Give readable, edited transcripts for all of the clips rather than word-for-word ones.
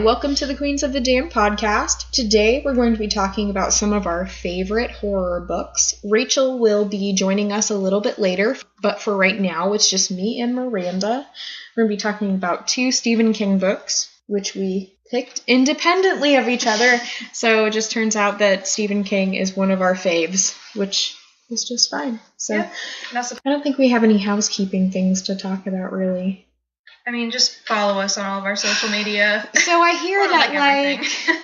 Welcome to the Queens of the Damned podcast. Today we're going to be talking about some of our favorite horror books. Rachel will be joining us a little bit later, but for right now it's just me and Miranda. We're going to be talking about 2 Stephen King books, which we picked independently of each other. So it just turns out that Stephen King is one of our faves, which is just fine. So yeah, I don't think we have any housekeeping things to talk about, really. I mean, just follow us on all of our social media. So I hear that,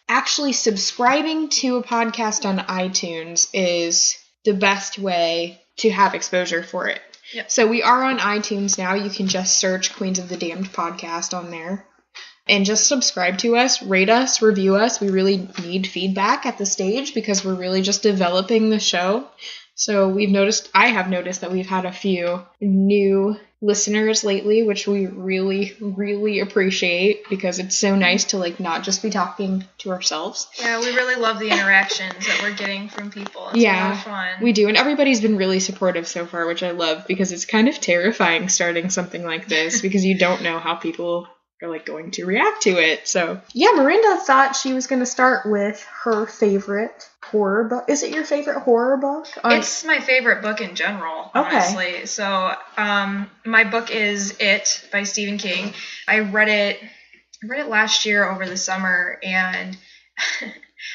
actually subscribing to a podcast on iTunes is the best way to have exposure for it. Yep. So we are on iTunes now. You can just search Queens of the Damned podcast on there. And just subscribe to us, rate us, review us. We really need feedback at the stage because we're really just developing the show. So I have noticed that we've had a few new listeners lately, which we really, really appreciate because it's so nice to not just be talking to ourselves. Yeah, we really love the interactions that we're getting from people. It's a lot of fun. We do, and everybody's been really supportive so far, which I love because it's kind of terrifying starting something like this because you don't know how people are going to react to it. So yeah, Maranda thought she was going to start with her favorite horror book. Is it your favorite horror book? It's my favorite book in general, honestly. Okay. So my book is It by Stephen King. I read it last year over the summer, and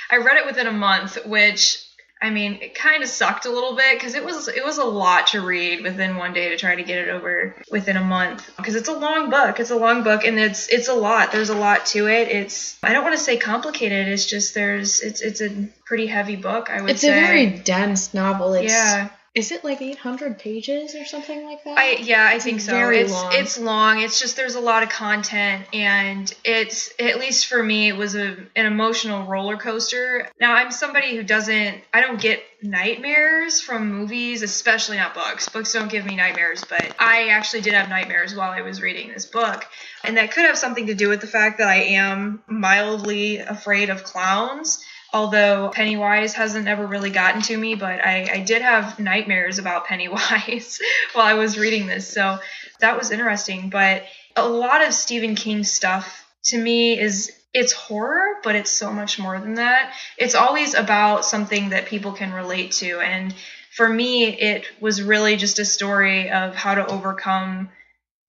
I read it within a month, which it kind of sucked a little bit because it was a lot to read within one day to try to get it over within a month because it's a long book. It's a long book and it's a lot. There's a lot to it. I don't want to say complicated. It's just it's a pretty heavy book, I would say. It's a very dense novel. Yeah. Is it 800 pages or something like that? I think so. Long. It's long. It's just there's a lot of content, and it's, at least for me, it was an emotional roller coaster. Now, I'm somebody who I don't get nightmares from movies, especially not books. Books don't give me nightmares, but I actually did have nightmares while I was reading this book, and that could have something to do with the fact that I am mildly afraid of clowns. Although Pennywise hasn't ever really gotten to me, but I did have nightmares about Pennywise while I was reading this. So that was interesting. But a lot of Stephen King stuff, to me, it's horror, but it's so much more than that. It's always about something that people can relate to. And for me, it was really just a story of how to overcome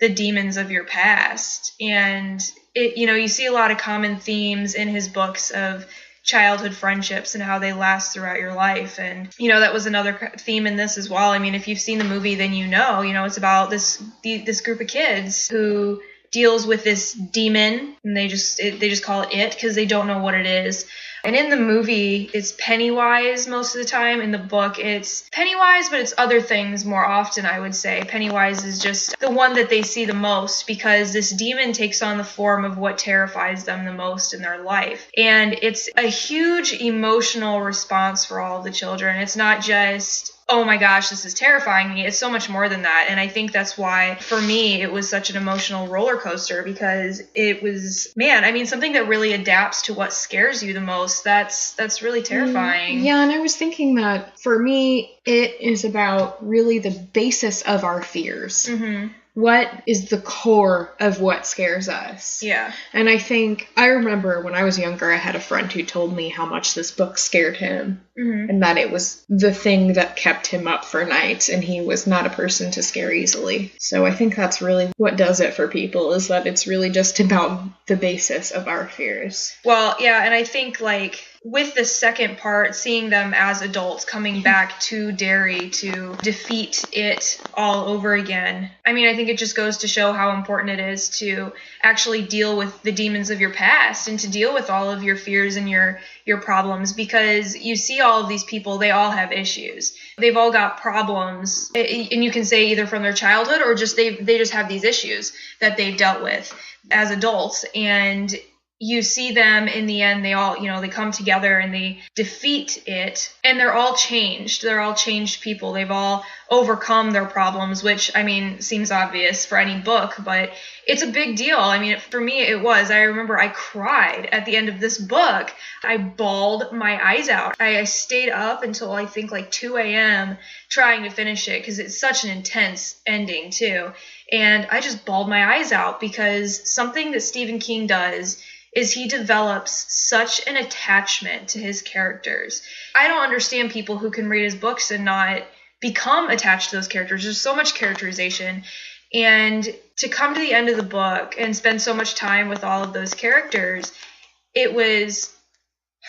the demons of your past. And you see a lot of common themes in his books of childhood friendships and how they last throughout your life. And that was another theme in this as well. If you've seen the movie, then it's about this group of kids who deals with this demon, and they just call it because they don't know what it is. And in the movie, it's Pennywise most of the time. In the book, it's Pennywise, but it's other things more often, I would say. Pennywise is just the one that they see the most because this demon takes on the form of what terrifies them the most in their life. And it's a huge emotional response for all of the children. It's not just, oh my gosh, this is terrifying me. It's so much more than that. And I think that's why, for me, it was such an emotional roller coaster because it was, something that really adapts to what scares you the most. That's really terrifying. Yeah, and I was thinking that, for me, it is about really the basis of our fears. Mm-hmm. What is the core of what scares us? Yeah. And I remember when I was younger, I had a friend who told me how much this book scared him. Mm-hmm. And that it was the thing that kept him up for nights, and he was not a person to scare easily. So I think that's really what does it for people, is that it's really just about the basis of our fears. Well, yeah, and I think with the second part, seeing them as adults coming back to Derry to defeat it all over again. I think it just goes to show how important it is to actually deal with the demons of your past and to deal with all of your fears and your problems, because you see all of these people, they all have issues. They've all got problems, and you can say either from their childhood or just they just have these issues that they've dealt with as adults. And you see them in the end, they all, they come together and they defeat it, and they're all changed. They're all changed people. They've all overcome their problems, which, seems obvious for any book, but it's a big deal. For me, it was. I remember I cried at the end of this book. I bawled my eyes out. I stayed up until I think 2 a.m. trying to finish it because it's such an intense ending too. And I just bawled my eyes out because something that Stephen King does is he develops such an attachment to his characters. I don't understand people who can read his books and not become attached to those characters. There's so much characterization. And to come to the end of the book and spend so much time with all of those characters, it was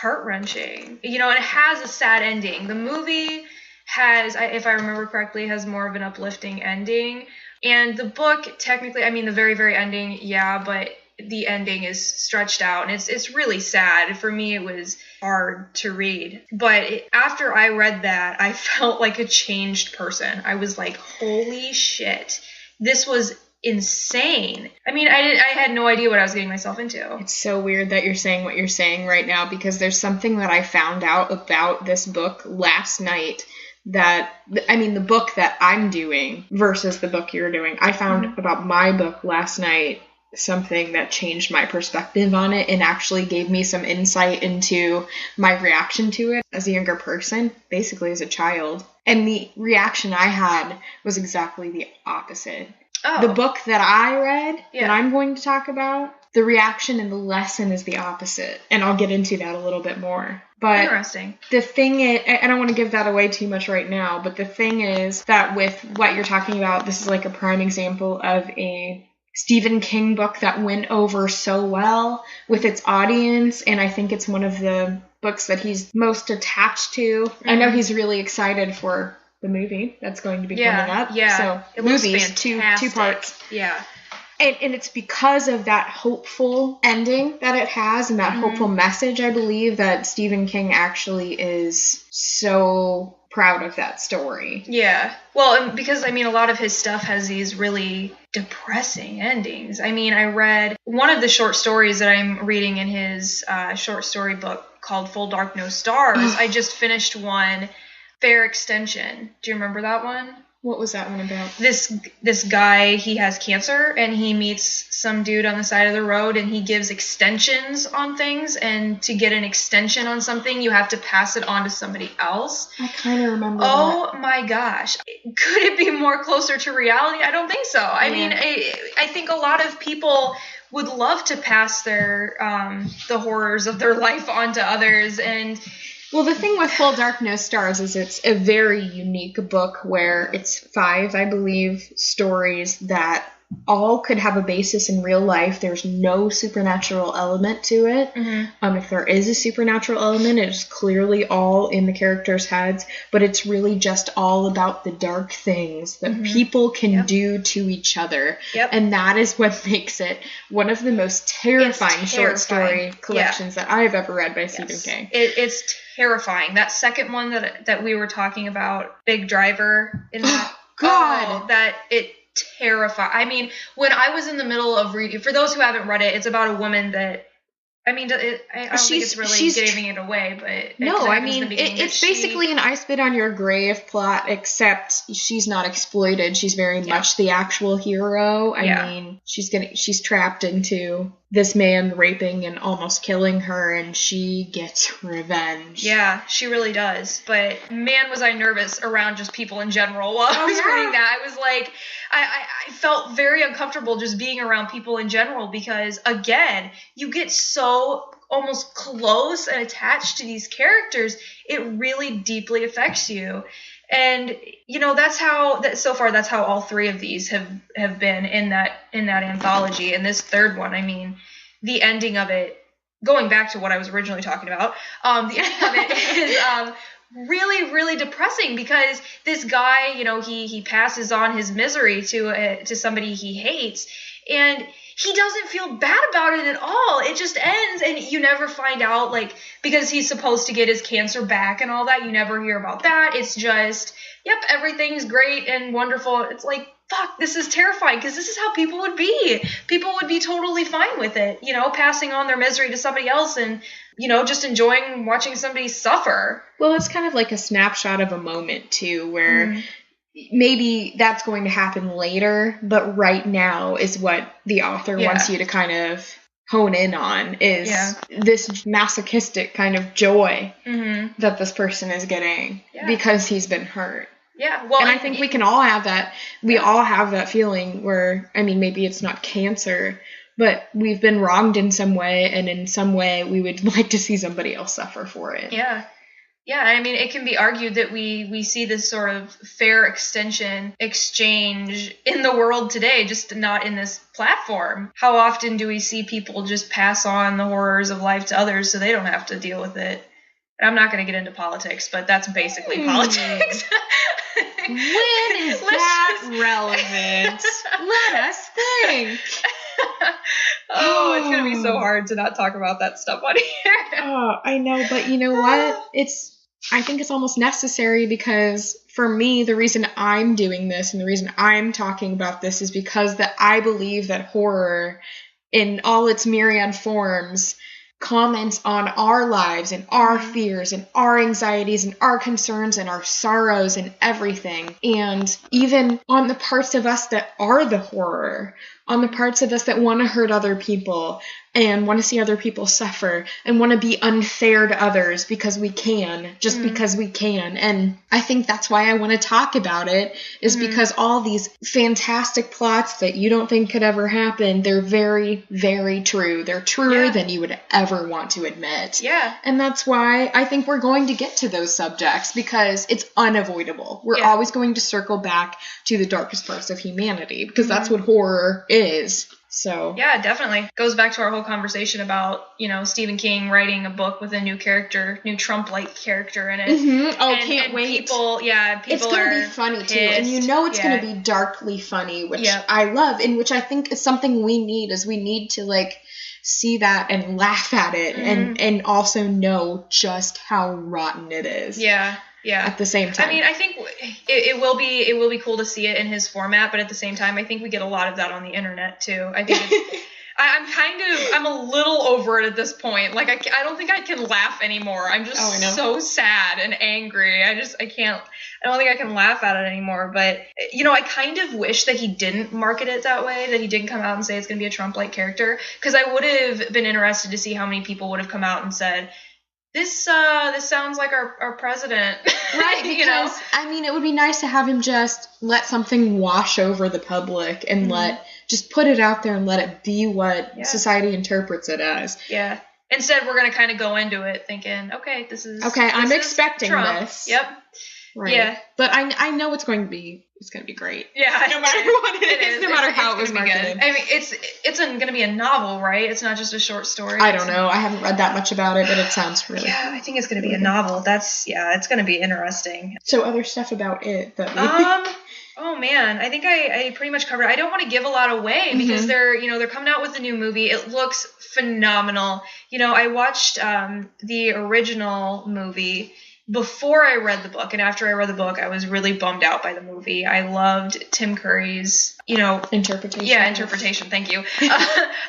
heart-wrenching. And it has a sad ending. The movie has, if I remember correctly, has more of an uplifting ending. And the book, technically, the very, very ending, yeah, but the ending is stretched out, and it's really sad. For me, it was hard to read. But after I read that, I felt like a changed person. I was like, holy shit, this was insane. I had no idea what I was getting myself into. It's so weird that you're saying what you're saying right now, because there's something that I found out about this book last night that, the book that I'm doing versus the book you're doing. I found about my book last night something that changed my perspective on it and actually gave me some insight into my reaction to it as a younger person, basically as a child. And the reaction I had was exactly the opposite. Oh. The book that I read, that I'm going to talk about, the reaction and the lesson is the opposite. And I'll get into that a little bit more. But interesting. The thing is, I don't want to give that away too much right now, but the thing is that with what you're talking about, this is like a prime example of a Stephen King book that went over so well with its audience, and I think it's one of the books that he's most attached to. I know he's really excited for the movie that's going to be coming up. Yeah, so it movies, looks fantastic. two parts. Yeah. And it's because of that hopeful ending that it has and that hopeful message, I believe, that Stephen King actually is so proud of that story. Yeah. Well, because, a lot of his stuff has these really depressing endings. I read one of the short stories that I'm reading in his short story book called Full Dark No Stars. I just finished one, Fair Extension. Do you remember that one? What was that one about? This guy, he has cancer, and he meets some dude on the side of the road, and he gives extensions on things, and to get an extension on something, you have to pass it on to somebody else. I kind of remember that. Oh my gosh. Could it be more closer to reality? I don't think so. I think a lot of people would love to pass their the horrors of their life on to others, and... Well, the thing with Full Dark No Stars is it's a very unique book where it's 5, I believe, stories that all could have a basis in real life. There's no supernatural element to it. If there is a supernatural element, it's clearly all in the characters' heads, but it's really just all about the dark things that people can do to each other. And that is what makes it one of the most terrifying short story collections that I've ever read by Stephen King. It's terrifying. That second one that we were talking about, Big Driver, in that, God, that it terrified. When I was in the middle of reading, for those who haven't read it, it's about a woman that, I don't think it's really giving it away, but no, it's basically an I Spit on Your Grave plot, except she's not exploited. She's very much the actual hero. She's trapped into this man raping and almost killing her, and she gets revenge. Yeah, she really does. But man, was I nervous around just people in general while I was reading that. I was like, I felt very uncomfortable just being around people in general because, again, you get so almost close and attached to these characters, it really deeply affects you. And that's how all 3 of these have been in that anthology. And this third one, the ending of it, going back to what I was originally talking about, the ending of it is really, really depressing because this guy, he passes on his misery to somebody he hates, and he doesn't feel bad about it at all. It just ends, and you never find out, because he's supposed to get his cancer back and all that, you never hear about that. It's just, yep, everything's great and wonderful. It's like, fuck, this is terrifying, because this is how people would be. People would be totally fine with it, passing on their misery to somebody else and, just enjoying watching somebody suffer. Well, it's kind of like a snapshot of a moment, too, where... Maybe that's going to happen later, but right now is what the author wants you to kind of hone in on, is this masochistic kind of joy that this person is getting because he's been hurt. Yeah. Well, and I think we can all have that. We all have that feeling where, I mean, maybe it's not cancer, but we've been wronged in some way, and in some way we would like to see somebody else suffer for it. Yeah. Yeah, I mean, it can be argued that we see this sort of fair extension exchange in the world today, just not in this platform. How often do we see people just pass on the horrors of life to others so they don't have to deal with it? I'm not going to get into politics, but that's basically politics. When is that relevant? Let us think. Oh, it's going to be so hard to not talk about that stuff on here. Oh, I know, but you know what? I think it's almost necessary, because for me, the reason I'm doing this and the reason I'm talking about this is because that I believe that horror in all its myriad forms comments on our lives and our fears and our anxieties and our concerns and our sorrows and everything. And even on the parts of us that are the horror, on the parts of us that want to hurt other people and want to see other people suffer and want to be unfair to others because we can, just because we can. And I think that's why I want to talk about it, is because all these fantastic plots that you don't think could ever happen, they're very, very true. They're truer than you would ever want to admit. Yeah. And that's why I think we're going to get to those subjects, because it's unavoidable. We're always going to circle back to the darkest parts of humanity, because that's what horror is. So yeah, definitely goes back to our whole conversation about, Stephen King writing a book with a new character, new Trump-like character in it. Oh, can't wait. People it's going to be funny pissed. too, and it's going to be darkly funny, which I love, and which I think is something we need. Is we need to see that and laugh at it, and also know just how rotten it is. Yeah. At the same time. I mean, I think it will be cool to see it in his format, but at the same time, I think we get a lot of that on the internet too. I think I'm a little over it at this point. I don't think I can laugh anymore. I'm just so sad and angry. I don't think I can laugh at it anymore. But I kind of wish that he didn't market it that way, that he didn't come out and say it's going to be a Trump-like character, because I would have been interested to see how many people would have come out and said, This sounds like our president. Right, because, I mean, it would be nice to have him just let something wash over the public and just put it out there and let it be what society interprets it as. Yeah. Instead, we're going to kind of go into it thinking, okay, I'm expecting Trump. This. Yep. Right. Yeah. But I know it's going to be great. Yeah. No matter what it is, no matter how it was marketed. I mean, it's going to be a novel, right? It's not just a short story. I don't know. I haven't read that much about it, but it sounds really. Yeah, I think it's going to be a novel. It's going to be interesting. So other stuff about it that oh man, I think I pretty much covered it. I don't want to give a lot away because they're coming out with a new movie. It looks phenomenal. I watched the original movie before I read the book, and after I read the book, I was really bummed out by the movie. I loved Tim Curry's, interpretation. Yeah, interpretation. Thank you,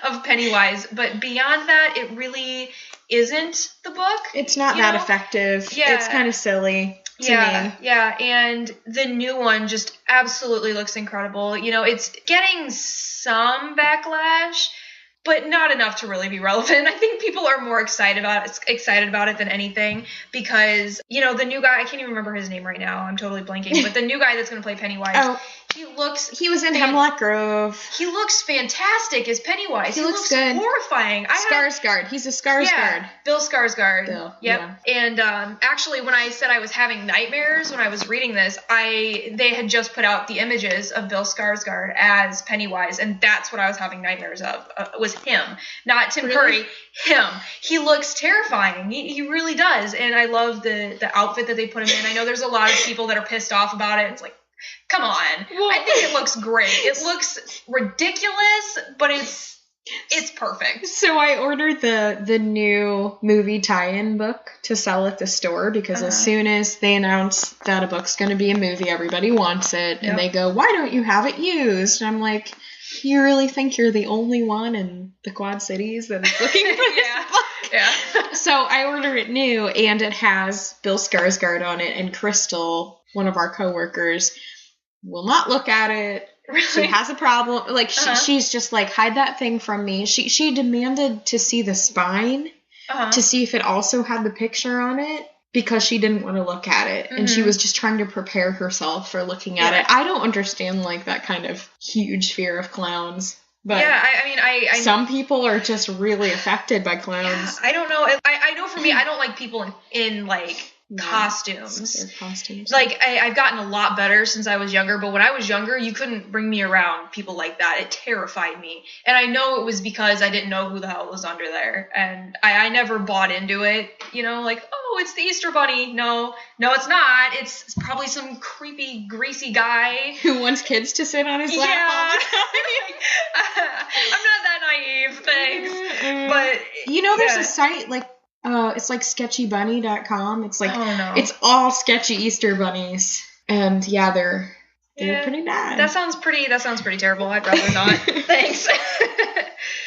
of Pennywise. But beyond that, it really isn't the book. It's not that effective. Yeah, it's kind of silly. To me. Yeah, and the new one just absolutely looks incredible. It's getting some backlash, but not enough to really be relevant. I think people are more excited about it than anything, because the new guy, I can't even remember his name right now. I'm totally blanking. But the new guy that's going to play Pennywise, he was in Hemlock Grove. He looks fantastic as Pennywise. He looks good. Horrifying. Skarsgård. He's a Skarsgård. Yeah, Bill Skarsgård. Bill. Yep. Yeah. And actually, when I said I was having nightmares when I was reading this, they had just put out the images of Bill Skarsgård as Pennywise, and that's what I was having nightmares of. Was him, not Tim Curry. Him. He looks terrifying. He really does. And I love the outfit that they put him in. I know there's a lot of people that are pissed off about it. It's like, come on. Well, I think it looks great. It looks ridiculous, but it's perfect. So I ordered the new movie tie-in book to sell at the store, because as soon as they announce that a book's going to be a movie, everybody wants it. And they go, why don't you have it used? And I'm like, you really think you're the only one in the Quad Cities that is looking for this book? Yeah. So I ordered it new, and it has Bill Skarsgård on it, and Crystal, one of our coworkers, will not look at it. Really? She has a problem. She's just like, hide that thing from me. She demanded to see the spine to see if it also had the picture on it, because she didn't want to look at it, and she was just trying to prepare herself for looking at it. I don't understand, like, that kind of huge fear of clowns. But yeah, I mean, some people are just really affected by clowns. Yeah, I don't know. I know for me, I don't like people in like, costumes. Their costumes. Like, I've gotten a lot better since I was younger, but when I was younger, you couldn't bring me around people like that. It terrified me. And I know it was because I didn't know who the hell was under there. And I never bought into it, you know, like, oh, it's the Easter Bunny. No, it's not. It's probably some creepy, greasy guy. Who wants kids to sit on his lap all the time. I'm not that naive, thanks. But, you know, there's a site, like, it's like sketchybunny.com. It's like, oh, no. It's all sketchy Easter bunnies. And yeah, they're pretty bad. That sounds pretty terrible. I'd rather not. Thanks.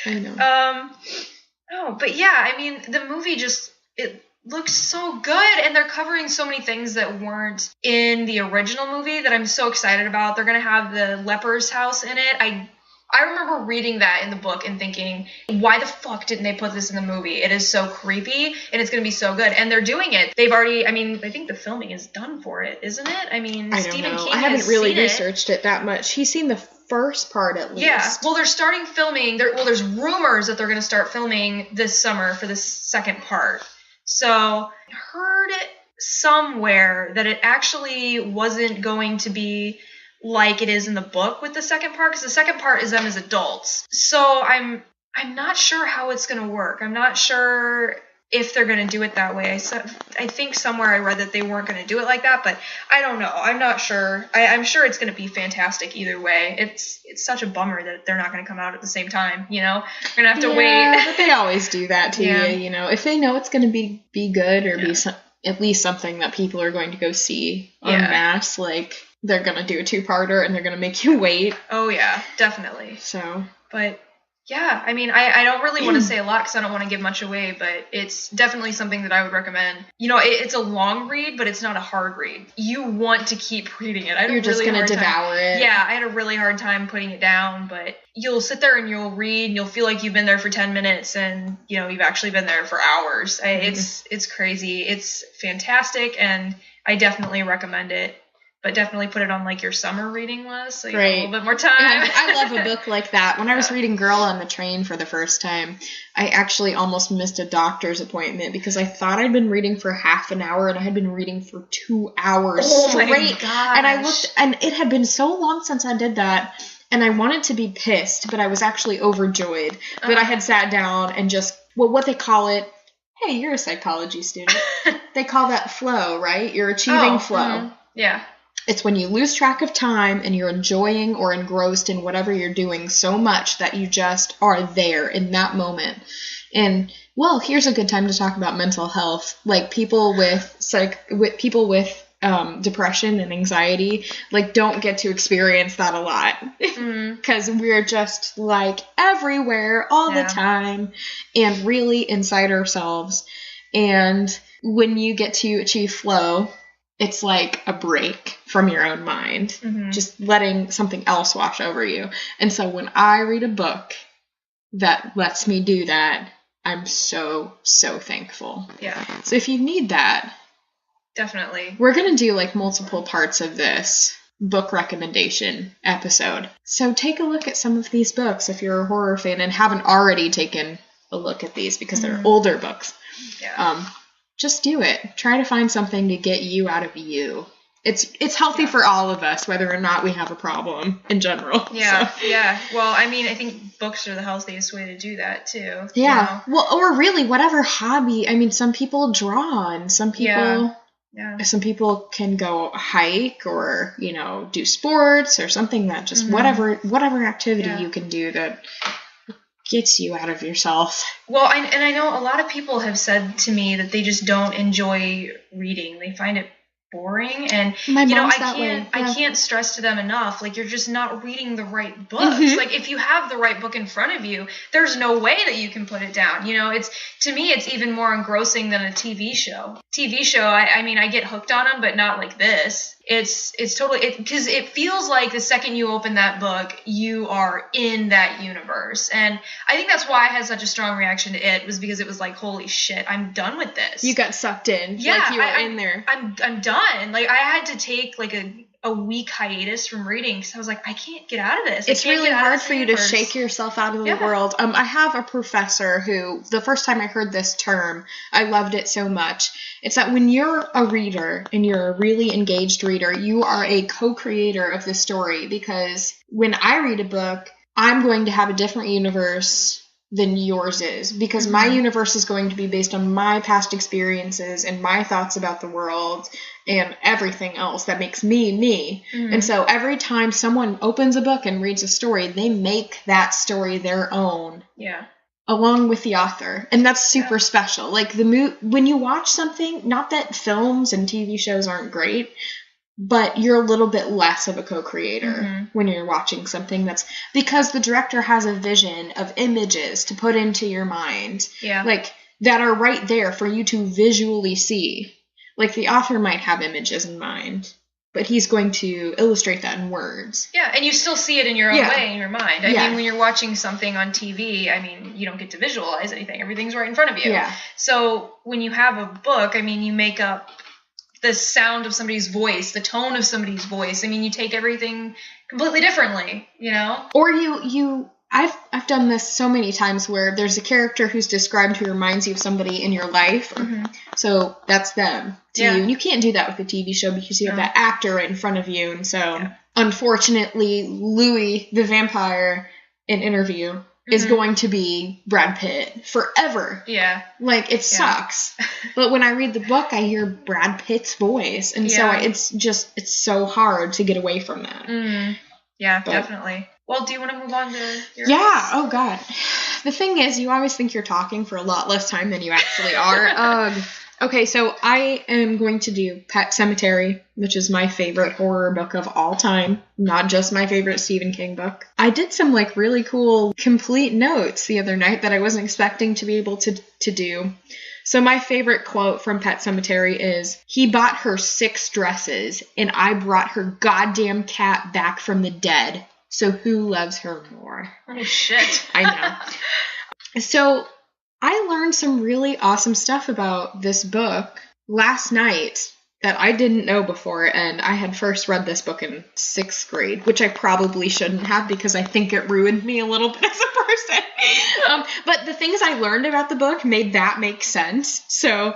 I know. Oh, but yeah, I mean, the movie it looks so good, and they're covering so many things that weren't in the original movie that I'm so excited about. They're going to have the leper's house in it. I remember reading that in the book and thinking, why the fuck didn't they put this in the movie? It is so creepy, and it's going to be so good. And they're doing it. They've already, I mean, I think the filming is done for it, isn't it? I mean, I Stephen don't know. King I haven't really seen researched it that much. He's seen the first part at least. Yeah. Well, they're starting filming. There's rumors that they're going to start filming this summer for the second part. So I heard somewhere that it actually wasn't going to be like it is in the book with the second part, because the second part is them as adults. So I'm not sure how it's going to work. I'm not sure if they're going to do it that way. I think somewhere I read that they weren't going to do it like that, but I don't know. I'm not sure. I'm sure it's going to be fantastic either way. It's such a bummer that they're not going to come out at the same time, you know? We're going to have to wait. But they always do that to you, you know? If they know it's going to be good or be at least something that people are going to go see en masse, like, they're going to do a 2-parter and they're going to make you wait. Oh, yeah, definitely. So. But, yeah, I mean, I don't really want to say a lot because I don't want to give much away, but it's definitely something that I would recommend. You know, it's a long read, but it's not a hard read. You want to keep reading it. You're just going to devour it. Yeah, I had a really hard time putting it down, but you'll sit there and you'll read and you'll feel like you've been there for 10 minutes and, you know, you've actually been there for hours. It's crazy. It's fantastic, and I definitely recommend it. But definitely put it on, like, your summer reading list so you have a little bit more time. Yeah, I love a book like that. When I was reading Girl on the Train for the first time, I actually almost missed a doctor's appointment because I thought I'd been reading for half an hour, and I had been reading for 2 hours straight. My gosh. And I looked, and it had been so long since I did that, and I wanted to be pissed, but I was actually overjoyed that I had sat down and just, well, what they call it, hey, you're a psychology student. They call that flow, right? You're achieving flow. Mm-hmm. Yeah. It's when you lose track of time and you're enjoying or engrossed in whatever you're doing so much that you just are there in that moment. And, well, here's a good time to talk about mental health. Like, people with depression and anxiety, like, don't get to experience that a lot because we're just, like, everywhere all the time and really inside ourselves. And when you get to achieve flow, it's like a break from your own mind, just letting something else wash over you. And so when I read a book that lets me do that, I'm so, so thankful. Yeah. So if you need that, definitely. We're going to do, like, multiple parts of this book recommendation episode. So take a look at some of these books if you're a horror fan and haven't already taken a look at these because they're older books. Yeah. Just do it. Try to find something to get you out of you. It's healthy for all of us, whether or not we have a problem in general. Yeah, so. Yeah. Well, I mean, I think books are the healthiest way to do that, too. Yeah. You know? Well, or really, whatever hobby. I mean, some people draw, and some people... Yeah. Some people can go hike or, you know, do sports or something that just whatever activity you can do that gets you out of yourself. Well, I know a lot of people have said to me that they just don't enjoy reading. They find it boring, and I can't stress to them enough, like, you're just not reading the right books. Like, if you have the right book in front of you, there's no way that you can put it down. You know, to me it's even more engrossing than a TV show. I mean, I get hooked on them, but not like this. It's totally, because it feels like the second you open that book, you are in that universe. And I think that's why I had such a strong reaction to it, was because it was like, holy shit, I'm done with this. You got sucked in. Yeah, like you were in there. I'm done. Like, I had to take like a week hiatus from reading because I was like, I can't get out of this. It's really hard for you to shake yourself out of the world. I have a professor who, the first time I heard this term, I loved it so much. It's that when you're a reader and you're a really engaged reader, you are a co-creator of the story, because when I read a book, I'm going to have a different universe than yours is, because my universe is going to be based on my past experiences and my thoughts about the world and everything else that makes me me. And so every time someone opens a book and reads a story, they make that story their own. Yeah. Along with the author. And that's super special. Like when you watch something, not that films and TV shows aren't great, but you're a little bit less of a co-creator when you're watching something, that's because the director has a vision of images to put into your mind. Yeah. Like, that are right there for you to visually see. Like, the author might have images in mind, but he's going to illustrate that in words. Yeah, and you still see it in your own way in your mind. I mean, when you're watching something on TV, I mean, you don't get to visualize anything. Everything's right in front of you. Yeah. So when you have a book, I mean, you make up the sound of somebody's voice, the tone of somebody's voice. I mean, you take everything completely differently, you know? Or I've done this so many times where there's a character who's described who reminds you of somebody in your life. So that's them to you. And you can't do that with a TV show because you have that actor right in front of you. And so, unfortunately, Louis the vampire in Interview is going to be Brad Pitt forever. Yeah. Like, it sucks. But when I read the book, I hear Brad Pitt's voice. And so it's so hard to get away from that. Yeah, definitely. Well, do you want to move on to your Oh, God. The thing is, you always think you're talking for a lot less time than you actually are. Okay, so I am going to do Pet Sematary, which is my favorite horror book of all time, not just my favorite Stephen King book. I did some, like, really cool complete notes the other night that I wasn't expecting to be able to do. So my favorite quote from Pet Sematary is, "He bought her 6 dresses, and I brought her goddamn cat back from the dead. So who loves her more?" Oh, shit. I know. So I learned some really awesome stuff about this book last night that I didn't know before, and I had first read this book in 6th grade, which I probably shouldn't have because I think it ruined me a little bit as a person. But the things I learned about the book made that make sense. So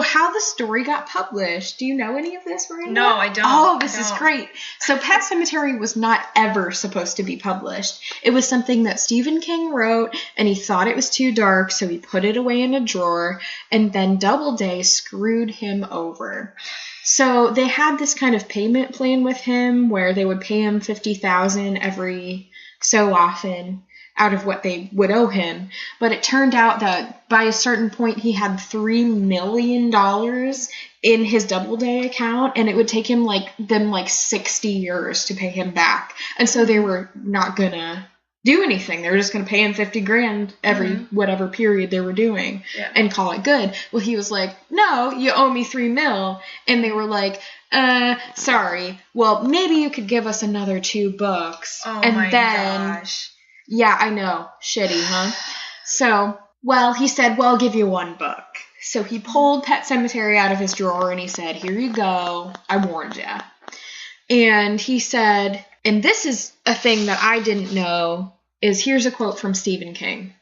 how the story got published, do you know any of this, Maranda? No, I don't. Oh, this is great. So Pet Sematary was not ever supposed to be published. It was something that Stephen King wrote, and he thought it was too dark, so he put it away in a drawer, and then Doubleday screwed him over. So they had this kind of payment plan with him where they would pay him $50,000 every so often out of what they would owe him. But it turned out that by a certain point he had $3 million in his Doubleday account, and it would take him like 60 years to pay him back. And so they were not gonna do anything. They were just going to pay him $50,000 every whatever period they were doing and call it good. Well, he was like, "No, you owe me $3 million." And they were like, sorry. Well, maybe you could give us another 2 books. Oh, and my then, gosh. Yeah, I know. Shitty, huh? So, well, he said, "Well, I'll give you 1 book." So he pulled Pet Sematary out of his drawer and he said, "Here you go. I warned ya." And he said, and this is a thing that I didn't know, here's a quote from Stephen King.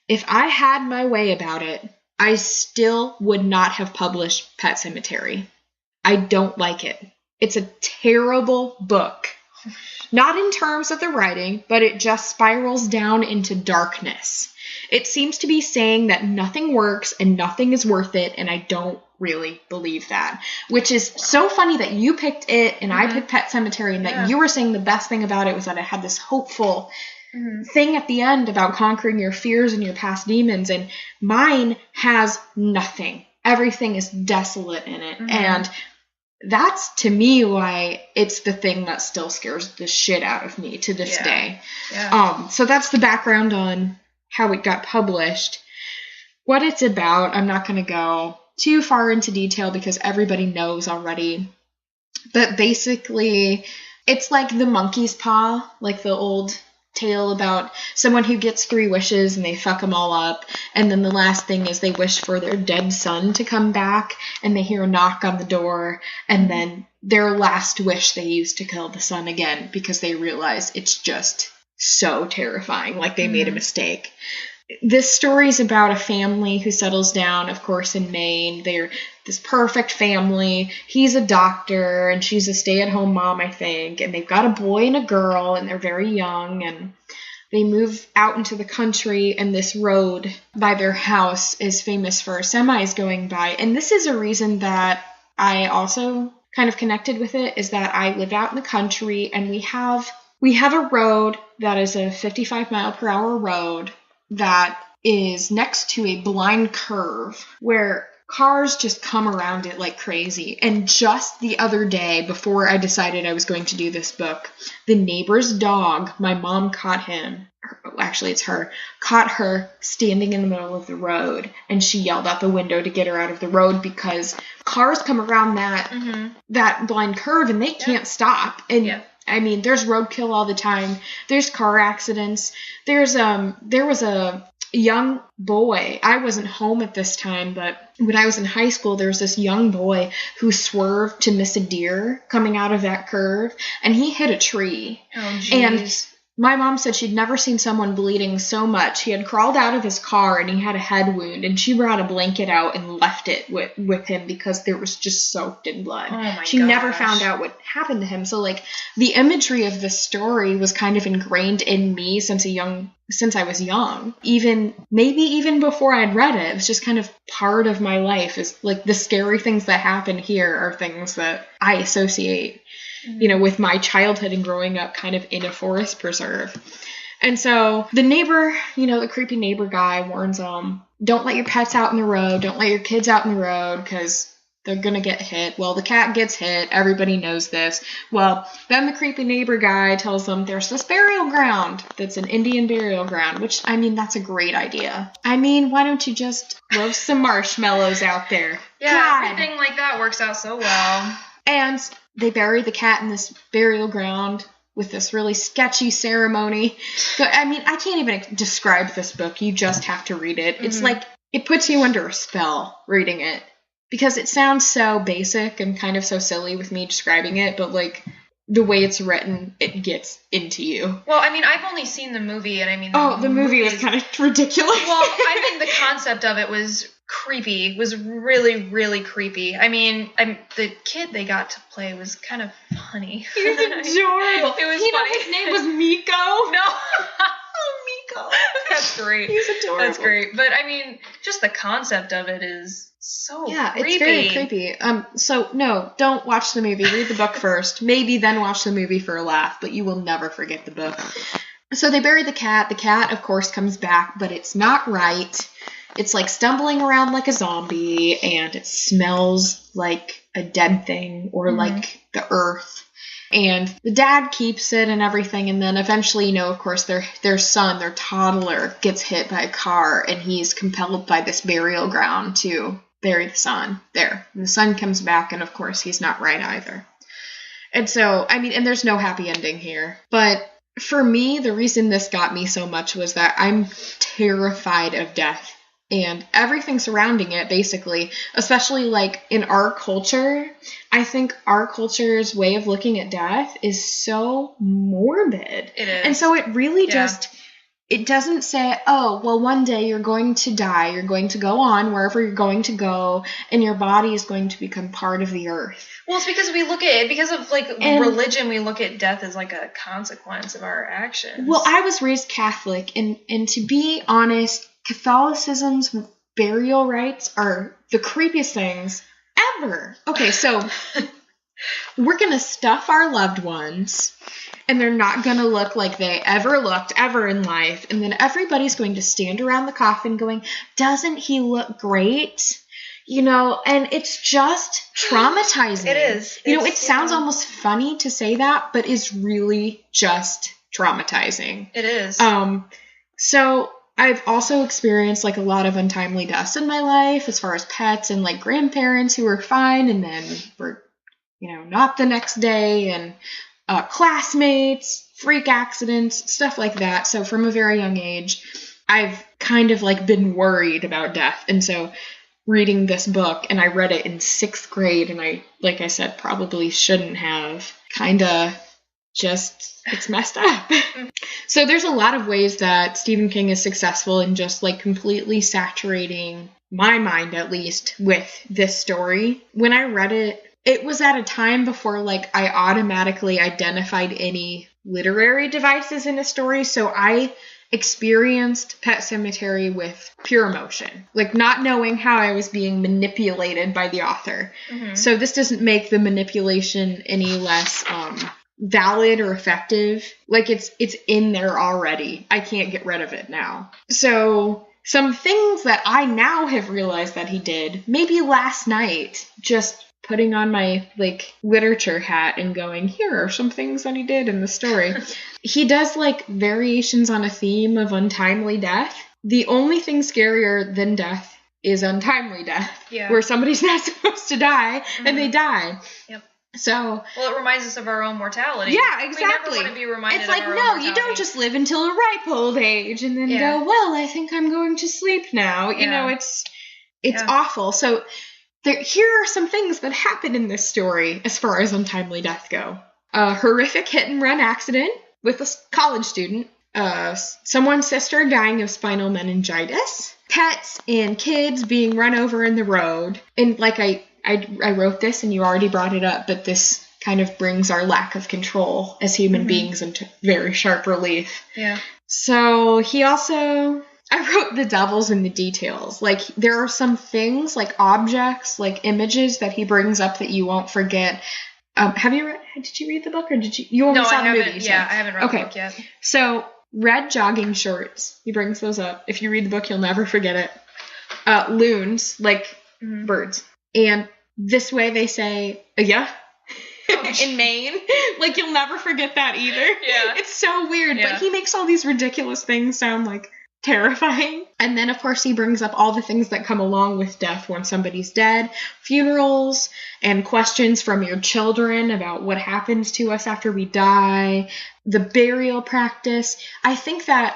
"If I had my way about it, I still would not have published Pet Sematary. I don't like it. It's a terrible book. Not in terms of the writing, but it just spirals down into darkness. It seems to be saying that nothing works and nothing is worth it, and I don't really believe that." Which is so funny that you picked it and I picked Pet Sematary, and that you were saying the best thing about it was that it had this hopeful thing at the end about conquering your fears and your past demons, and mine has nothing. Everything is desolate in it, and that's, to me, why it's the thing that still scares the shit out of me to this day. So that's the background on how it got published. What it's about, I'm not going to go too far into detail because everybody knows already. But basically, it's like the monkey's paw, like the old tale about someone who gets 3 wishes and they fuck them all up. And then the last thing is they wish for their dead son to come back, and they hear a knock on the door, and then their last wish they use to kill the son again because they realize it's just so terrifying, like they made a mistake. This story is about a family who settles down, of course, in Maine. They're this perfect family. He's a doctor, and she's a stay-at-home mom, I think. And they've got a boy and a girl, and they're very young. And they move out into the country, and this road by their house is famous for semis going by. And this is a reason that I also kind of connected with it, is that I live out in the country, and we have a road that is a 55-mile-per-hour road that is next to a blind curve where cars just come around it like crazy. And just the other day, before I decided I was going to do this book, the neighbor's dog, my mom caught him, actually it's her, caught her standing in the middle of the road, and she yelled out the window to get her out of the road because cars come around that blind curve and they can't stop. And I mean, there's roadkill all the time. There's car accidents. There was a young boy. I wasn't home at this time, but when I was in high school, there was this young boy who swerved to miss a deer coming out of that curve, and he hit a tree. Oh, geez. And my mom said she'd never seen someone bleeding so much. He had crawled out of his car, and he had a head wound, and she brought a blanket out and left it with him because it was just soaked in blood. Oh my She never found out what happened to him. So, like, the imagery of this story was kind of ingrained in me since I was young. Maybe even before I'd read it. It was just kind of part of my life. Is like the scary things that happen here are things that I associate with my childhood and growing up kind of in a forest preserve. And so the neighbor, the creepy neighbor guy warns them, don't let your pets out in the road, don't let your kids out in the road because they're going to get hit. Well, the cat gets hit. Everybody knows this. Well, then the creepy neighbor guy tells them there's this burial ground that's an Indian burial ground, which, I mean, that's a great idea. I mean, why don't you just roast some marshmallows out there? Yeah, God. everything like that works out so well. And they bury the cat in this burial ground with this really sketchy ceremony. But, I mean, I can't even describe this book. You just have to read it. It's like, it puts you under a spell reading it. Because it sounds so basic and kind of so silly with me describing it, but, like, the way it's written, it gets into you. Well, I mean, I've only seen the movie, and I mean... the movie was kind of ridiculous. Well, I think the concept of it was creepy, was really, really creepy. I mean, the kid they got to play was kind of funny. He was adorable. It was His funny. name was Miko? No. Oh, Miko. That's great. He's adorable. That's great. But, I mean, just the concept of it is so creepy. It's very creepy. So, no, don't watch the movie. Read the book first. Maybe then watch the movie for a laugh, but you will never forget the book. So they bury the cat. The cat, of course, comes back, but it's not right. It's, like, stumbling around like a zombie, and it smells like a dead thing or like the earth. And the dad keeps it and everything, and then eventually, of course, their son, their toddler, gets hit by a car, and he's compelled by this burial ground to bury the son there. And the son comes back, and of course, he's not right either. And so, I mean, and there's no happy ending here. But for me, the reason this got me so much was that I'm terrified of death. And everything surrounding it, basically, especially, like, in our culture, I think our culture's way of looking at death is so morbid. It is. And so it really it doesn't say, oh, well, one day you're going to die, you're going to go on wherever you're going to go, and your body is going to become part of the earth. Well, it's because because of, like, religion, we look at death as, like, a consequence of our actions. Well, I was raised Catholic, and to be honest, Catholicism's burial rites are the creepiest things ever. Okay, so we're going to stuff our loved ones, and they're not going to look like they ever looked ever in life. And then everybody's going to stand around the coffin going, doesn't he look great? And it's just traumatizing. It is. It sounds almost funny to say that, but it's really just traumatizing. It is. So I've also experienced, like, a lot of untimely deaths in my life as far as pets and, like, grandparents who were fine and then were not the next day, and classmates, freak accidents, stuff like that. So from a very young age, I've kind of like been worried about death. And so reading this book, and I read it in 6th grade, and I, like I said, probably shouldn't have, kind of just, it's messed up. So there's a lot of ways that Stephen King is successful in just like completely saturating my mind, at least, with this story. When I read it, it was at a time before like I automatically identified any literary devices in a story. So I experienced Pet Sematary with pure emotion, like not knowing how I was being manipulated by the author. Mm-hmm. So this doesn't make the manipulation any less valid or effective. Like it's in there already. I can't get rid of it now. So some things that I now have realized that he did, maybe last night, just putting on my like literature hat and going, here are some things that he did in the story. He does like variations on a theme of untimely death. The only thing scarier than death is untimely death, where somebody's not supposed to die and they die. Yep. So, well, it reminds us of our own mortality. Yeah, exactly. We never want to be reminded it's like, of our no, own mortality. You don't just live until a ripe old age and then go, well, I think I'm going to sleep now. You know, it's awful. So here are some things that happen in this story as far as untimely death go. A horrific hit-and-run accident with a college student. Someone's sister dying of spinal meningitis. Pets and kids being run over in the road. And like I wrote this and you already brought it up, but this kind of brings our lack of control as human beings into very sharp relief. Yeah. So he also... I wrote the devil's in the details. Like, there are some things, like objects, like images that he brings up that you won't forget. Did you read the book, or did you? You only saw the movie. Yeah, I haven't read the book yet. So, red jogging shorts. He brings those up. If you read the book, you'll never forget it. Loons, like birds. And this way they say, yeah. In Maine. Like, you'll never forget that either. Yeah. It's so weird. Yeah. But he makes all these ridiculous things sound like terrifying. And then, of course, he brings up all the things that come along with death when somebody's dead, funerals, and questions from your children about what happens to us after we die, the burial practice. I think that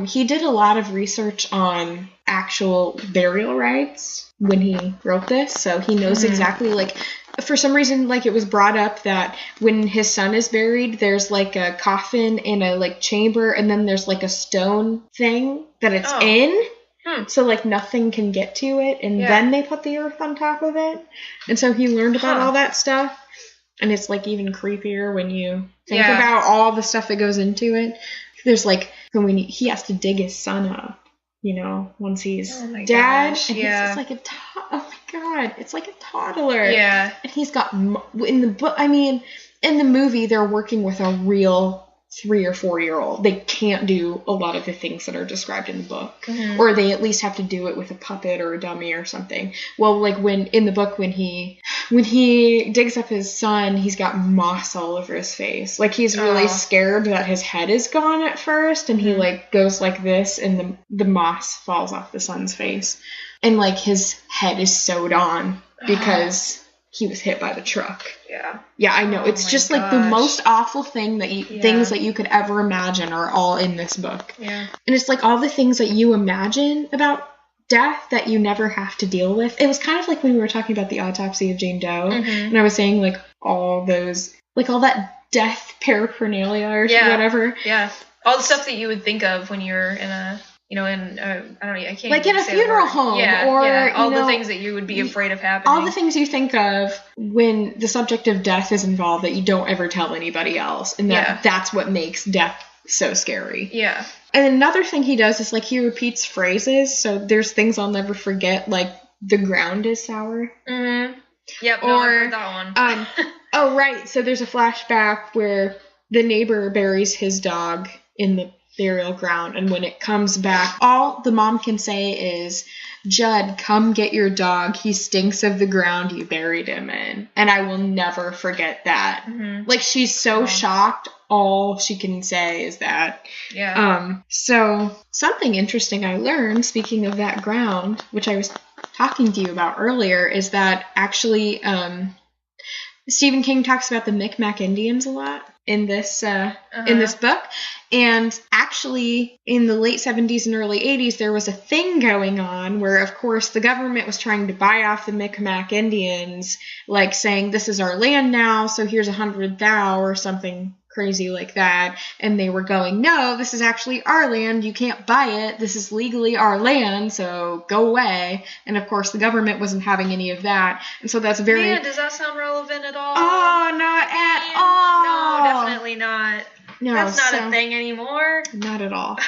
he did a lot of research on actual burial rites when he wrote this, so he knows exactly, like, for some reason, like, it was brought up that when his son is buried, there's, like, a coffin in a, like, chamber, and then there's, like, a stone thing that it's in, so, like, nothing can get to it, and then they put the earth on top of it, and so he learned about all that stuff, and it's, like, even creepier when you think about all the stuff that goes into it. There's, like, when he has to dig his son up, you know, once he's dead, and he's just like oh my god, it's like a toddler. Yeah. And he's got, in the book, I mean, in the movie, they're working with a real 3 or 4 year old. They can't do a lot of the things that are described in the book. Or they at least have to do it with a puppet or a dummy or something. Well, like in the book, when he digs up his son, he's got moss all over his face. Like, he's really scared that his head is gone at first, and he like goes like this, and the moss falls off the son's face. And like his head is sewed on because he was hit by the truck. Yeah. Yeah, I know. It's just like the most awful thing things that you could ever imagine are all in this book. Yeah. And it's like all the things that you imagine about death that you never have to deal with. It was kind of like when we were talking about the autopsy of Jane Doe, and I was saying like all those, like all that death paraphernalia or whatever. Yeah. All the stuff that you would think of when you're in a, I don't know, I can't like in a funeral home, or all the things that you would be afraid of happening. All the things you think of when the subject of death is involved that you don't ever tell anybody else, and that's what makes death so scary. Yeah. And another thing he does is like he repeats phrases, so there's things I'll never forget, like the ground is sour. Yep. Or I heard that one. Oh right, so there's a flashback where the neighbor buries his dog in the burial ground, and when it comes back, all the mom can say is, Judd, come get your dog, he stinks of the ground you buried him in. And I will never forget that. Like, she's so shocked, all she can say is that. So something interesting I learned, speaking of that ground, which I was talking to you about earlier, is that actually Stephen King talks about the Micmac Indians a lot in this book. And actually, in the late 70s and early 80s, there was a thing going on where, of course, the government was trying to buy off the Micmac Indians, like saying, this is our land now, so here's 100 thou or something crazy like that. And they were going, no, this is actually our land. You can't buy it. This is legally our land, so go away. And, of course, the government wasn't having any of that. And so that's very... Man, does that sound relevant at all? Oh, not at all. No, definitely not. No, that's not a thing anymore. Not at all.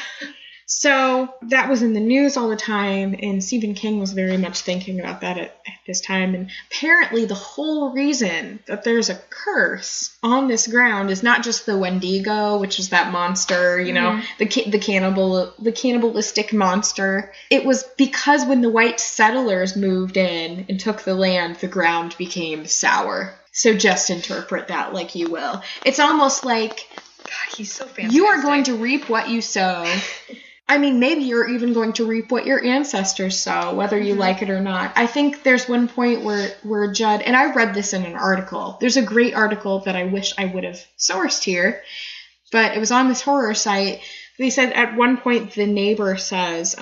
So that was in the news all the time, and Stephen King was very much thinking about that at this time. And apparently the whole reason that there's a curse on this ground is not just the Wendigo, which is that monster, you know, the cannibalistic monster. It was because when the white settlers moved in and took the land, the ground became sour. So just interpret that like you will. It's almost like... God, he's so fantastic. You are going to reap what you sow. I mean, maybe you're even going to reap what your ancestors sow, whether you like it or not. I think there's one point where Judd, and I read this in an article. There's a great article that I wish I would have sourced here, but it was on this horror site. They said at one point the neighbor says,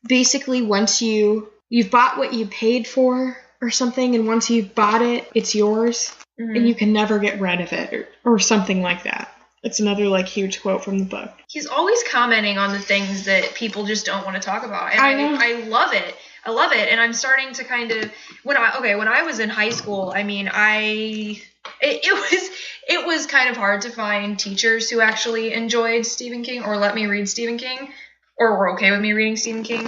basically once you've bought what you paid for or something, and once you've bought it, it's yours, and you can never get rid of it or something like that. It's another, like, huge quote from the book. He's always commenting on the things that people just don't want to talk about. And I know. I love it. I love it. And I'm starting to kind of... When I was in high school, I mean, it was kind of hard to find teachers who actually enjoyed Stephen King or let me read Stephen King or were okay with me reading Stephen King.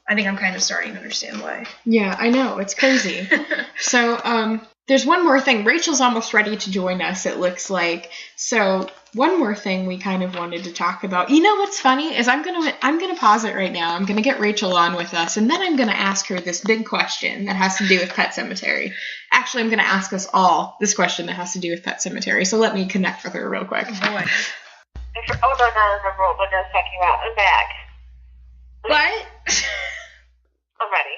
I think I'm kind of starting to understand why. Yeah, I know. It's crazy. So, there's one more thing. Rachel's almost ready to join us, it looks like. So, one more thing we kind of wanted to talk about. You know what's funny is I'm gonna pause it right now. I'm gonna get Rachel on with us, and then I'm gonna ask her this big question that has to do with Pet Sematary. Actually, I'm gonna ask us all this question that has to do with Pet Sematary. So let me connect with her real quick. Oh, boy. Oh, no, I remember what I was talking about. I'm back. What? I'm ready.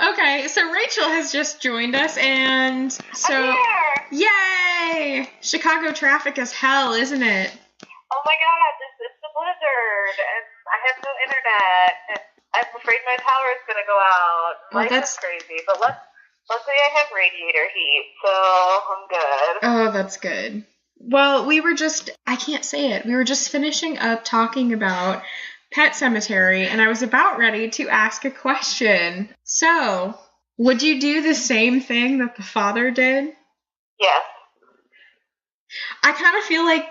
Okay, so Rachel has just joined us, and so I'm here. Yay! Chicago traffic is hell, isn't it? Oh my God, it's the blizzard, and I have no internet, and I'm afraid my power is gonna go out. Life is crazy, but luckily I have radiator heat, so I'm good. Oh, that's good. Well, we were just finishing up talking about Pet Sematary, and I was about ready to ask a question. So, would you do the same thing that the father did? Yes. I kind of feel like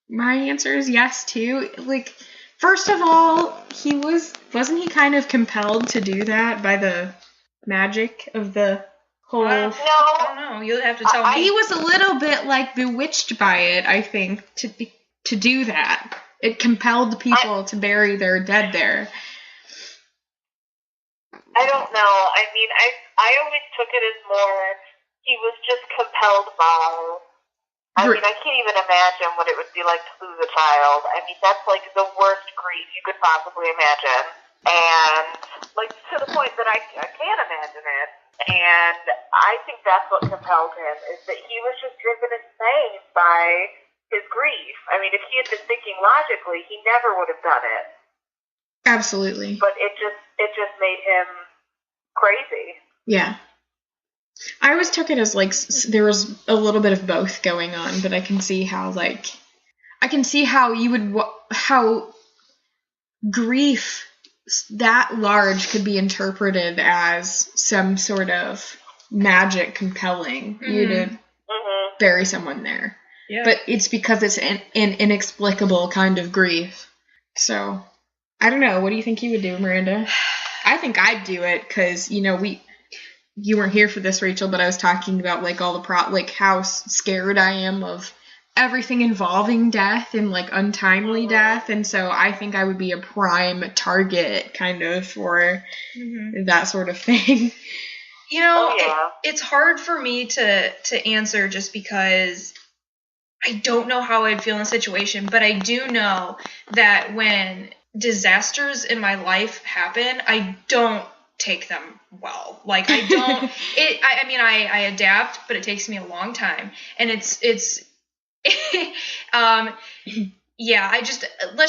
my answer is yes, too. Like, first of all, wasn't he kind of compelled to do that by the magic of the whole... I don't know. You'll have to tell me. He was a little bit, like, bewitched by it, I think, to do that. It compelled people to bury their dead there. I don't know. I mean, I always took it as more he was just compelled by... I mean, I can't even imagine what it would be like to lose a child. I mean, that's like the worst grief you could possibly imagine. And, like, to the point that I can't imagine it. And I think that's what compelled him, is that he was just driven insane by his grief. I mean, if he had been thinking logically, he never would have done it. Absolutely. But it just made him crazy. Yeah. I always took it as, like, there was a little bit of both going on, but I can see how, like, how grief that large could be interpreted as some sort of magic compelling you to bury someone there. Yeah. But it's because it's an inexplicable kind of grief. So, I don't know. What do you think you would do, Miranda? I think I'd do it because, you know, you weren't here for this, Rachel, but I was talking about, like, all the like, how scared I am of everything involving death and, like, untimely death, and so I think I would be a prime target, kind of, for that sort of thing. You know, it's hard for me to answer just because I don't know how I'd feel in a situation, but I do know that when disasters in my life happen, I don't take them well. Like, I don't, I adapt, but it takes me a long time. And it's, let's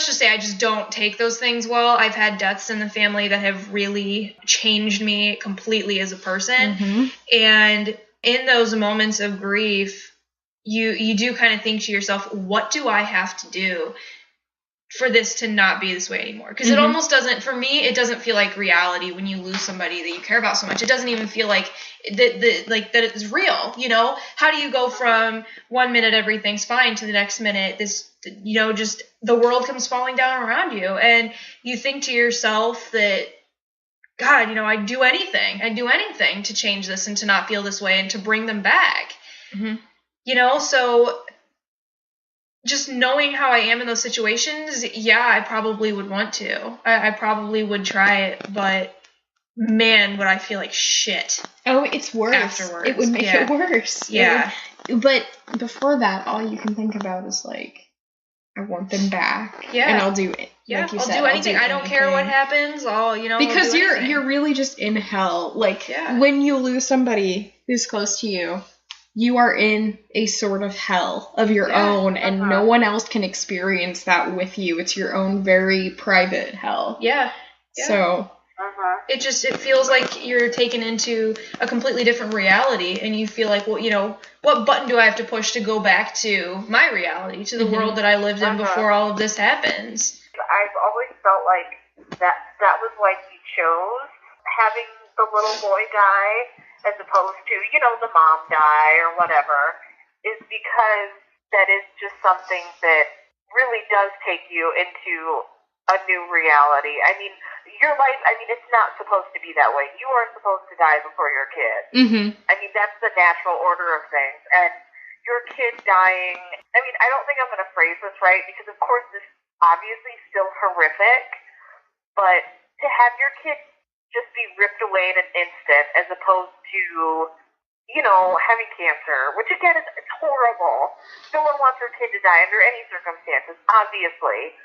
just say I just don't take those things well. I've had deaths in the family that have really changed me completely as a person. And in those moments of grief, you do kind of think to yourself, what do I have to do for this to not be this way anymore? Because it almost doesn't, for me, it doesn't feel like reality when you lose somebody that you care about so much. It doesn't even feel like that it's real, you know? How do you go from 1 minute everything's fine to the next minute this, you know, just the world comes falling down around you, and you think to yourself that, God, you know, I'd do anything to change this and to not feel this way and to bring them back. You know, so just knowing how I am in those situations, yeah, I probably would want to. I probably would try it, but man, would I feel like shit. Oh, it's worse. Afterwards. It would make it worse. Yeah. But before that, all you can think about is, like, I want them back. Yeah. And I'll do it. Yeah, like you I'll said, do anything. I don't care what happens. Because you're really just in hell. Like, when you lose somebody who's close to you, you are in a sort of hell of your own, and no one else can experience that with you. It's your own very private hell. Yeah. So it feels like you're taken into a completely different reality, and you feel like, well, you know, what button do I have to push to go back to my reality, to the world that I lived in before all of this happens? I've always felt like that was why he chose having the little boy die as opposed to, you know, the mom die or whatever, is because that is just something that really does take you into a new reality. I mean, your life, it's not supposed to be that way. You are supposed to die before your kid. I mean, that's the natural order of things. And your kid dying, I don't think I'm going to phrase this right, because of course this is obviously still horrific, but to have your kid just be ripped away in an instant as opposed to, you know, having cancer, which again it's horrible. No one wants their kid to die under any circumstances, obviously.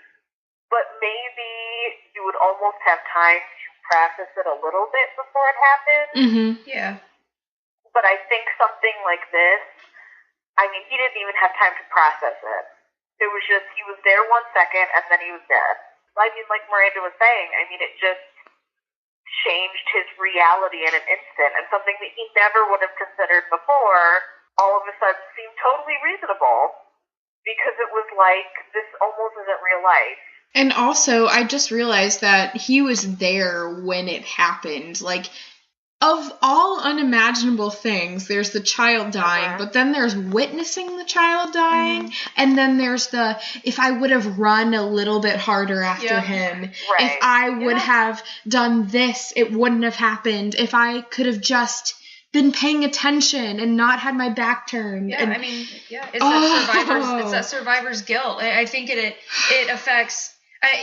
But maybe you would almost have time to process it a little bit before it happens. Yeah. But I think something like this, he didn't even have time to process it. It was just, he was there 1 second and then he was dead. Like Miranda was saying, it just changed his reality in an instant, and something that he never would have considered before all of a sudden seemed totally reasonable, because it was like, this almost isn't real life. And also, I just realized that he was there when it happened. Like, of all unimaginable things, there's the child dying, but then there's witnessing the child dying, and then there's the, if I would have run a little bit harder after him, if I would have done this, it wouldn't have happened. If I could have just been paying attention and not had my back turned. Yeah, and, it's that survivor's guilt. I think it affects...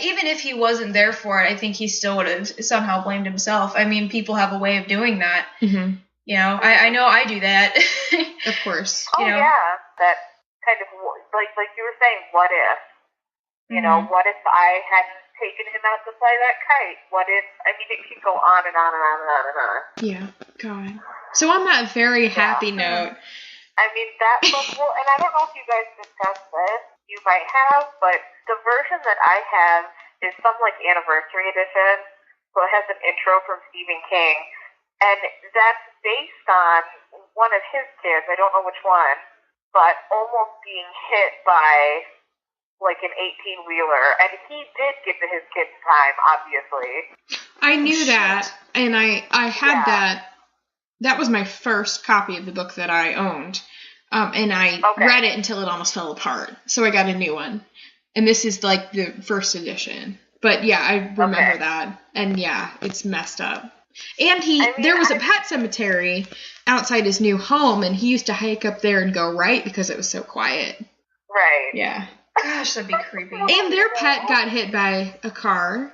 even if he wasn't there for it, I think he still would have somehow blamed himself. People have a way of doing that. You know, I know I do that. Of course. You know? Yeah. That kind of, like you were saying, what if? You know, what if I hadn't taken him out to fly that kite? What if, it could go on and on and on and on and on. Yeah, God. So on that very happy note. That book, well, and I don't know if you guys discussed this. You might have, but the version that I have is some anniversary edition, so it has an intro from Stephen King, and that's based on one of his kids, I don't know which one, but almost being hit by an 18-wheeler, and he did get to his kid's time, obviously. I knew that, and I had that. That was my first copy of the book that I owned. And I read it until it almost fell apart. So I got a new one. And this is the first edition. But yeah, I remember that. And yeah, it's messed up. And there was a pet cemetery outside his new home, and he used to hike up there and go right because it was so quiet. Right. Yeah. Gosh, that'd be creepy. And their pet got hit by a car.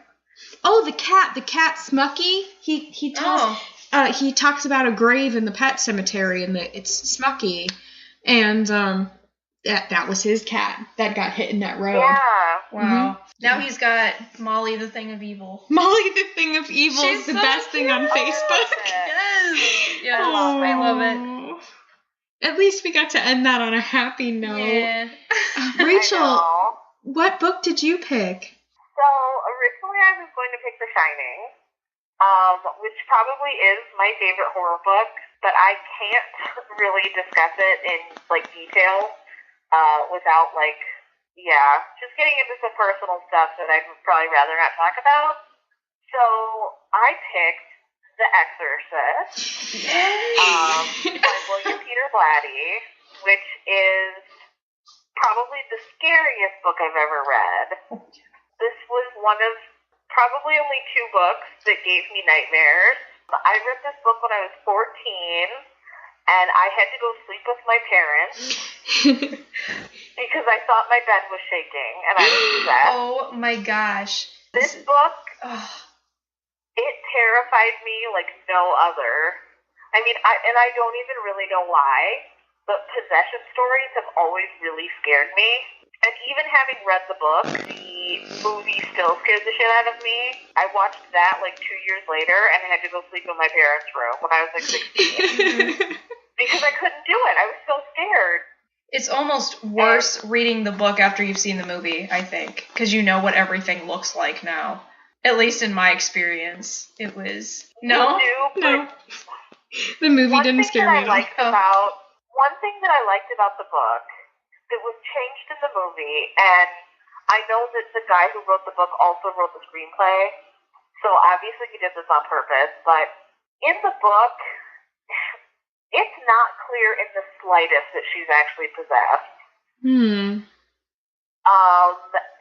Oh, the cat Smucky. He talks about a grave in the pet cemetery, and it's Smucky. And that was his cat that got hit in that road. Yeah. Wow. Now he's got Molly the Thing of Evil. Molly the Thing of Evil She's is the so best thing on I Facebook. love it. Yes. I love it. At least we got to end that on a happy note. Yeah. Rachel, I know. what book did you pick? So originally I was going to pick The Shining, which probably is my favorite horror book, but I can't really discuss it in like detail without just getting into some personal stuff that I'd probably rather not talk about. So I picked The Exorcist by William Peter Blatty, which is probably the scariest book I've ever read. This was one of probably only 2 books that gave me nightmares. I read this book when I was 14, and I had to go sleep with my parents because I thought my bed was shaking, and I was possessed. Oh my gosh. This book, it terrified me like no other. I mean, I don't even really know why, but possession stories have always really scared me. And even having read the book, the movie still scared the shit out of me. I watched that like 2 years later, and I had to go sleep in my parents' room when I was like 16 because I couldn't do it. I was so scared. It's almost worse reading the book after you've seen the movie, I think, because you know what everything looks like now. At least in my experience, it was. No? No. The movie didn't scare me at all. One thing that I liked about the book that was changed in the movie, and I know that the guy who wrote the book also wrote the screenplay, so obviously he did this on purpose, but in the book, it's not clear in the slightest that she's actually possessed.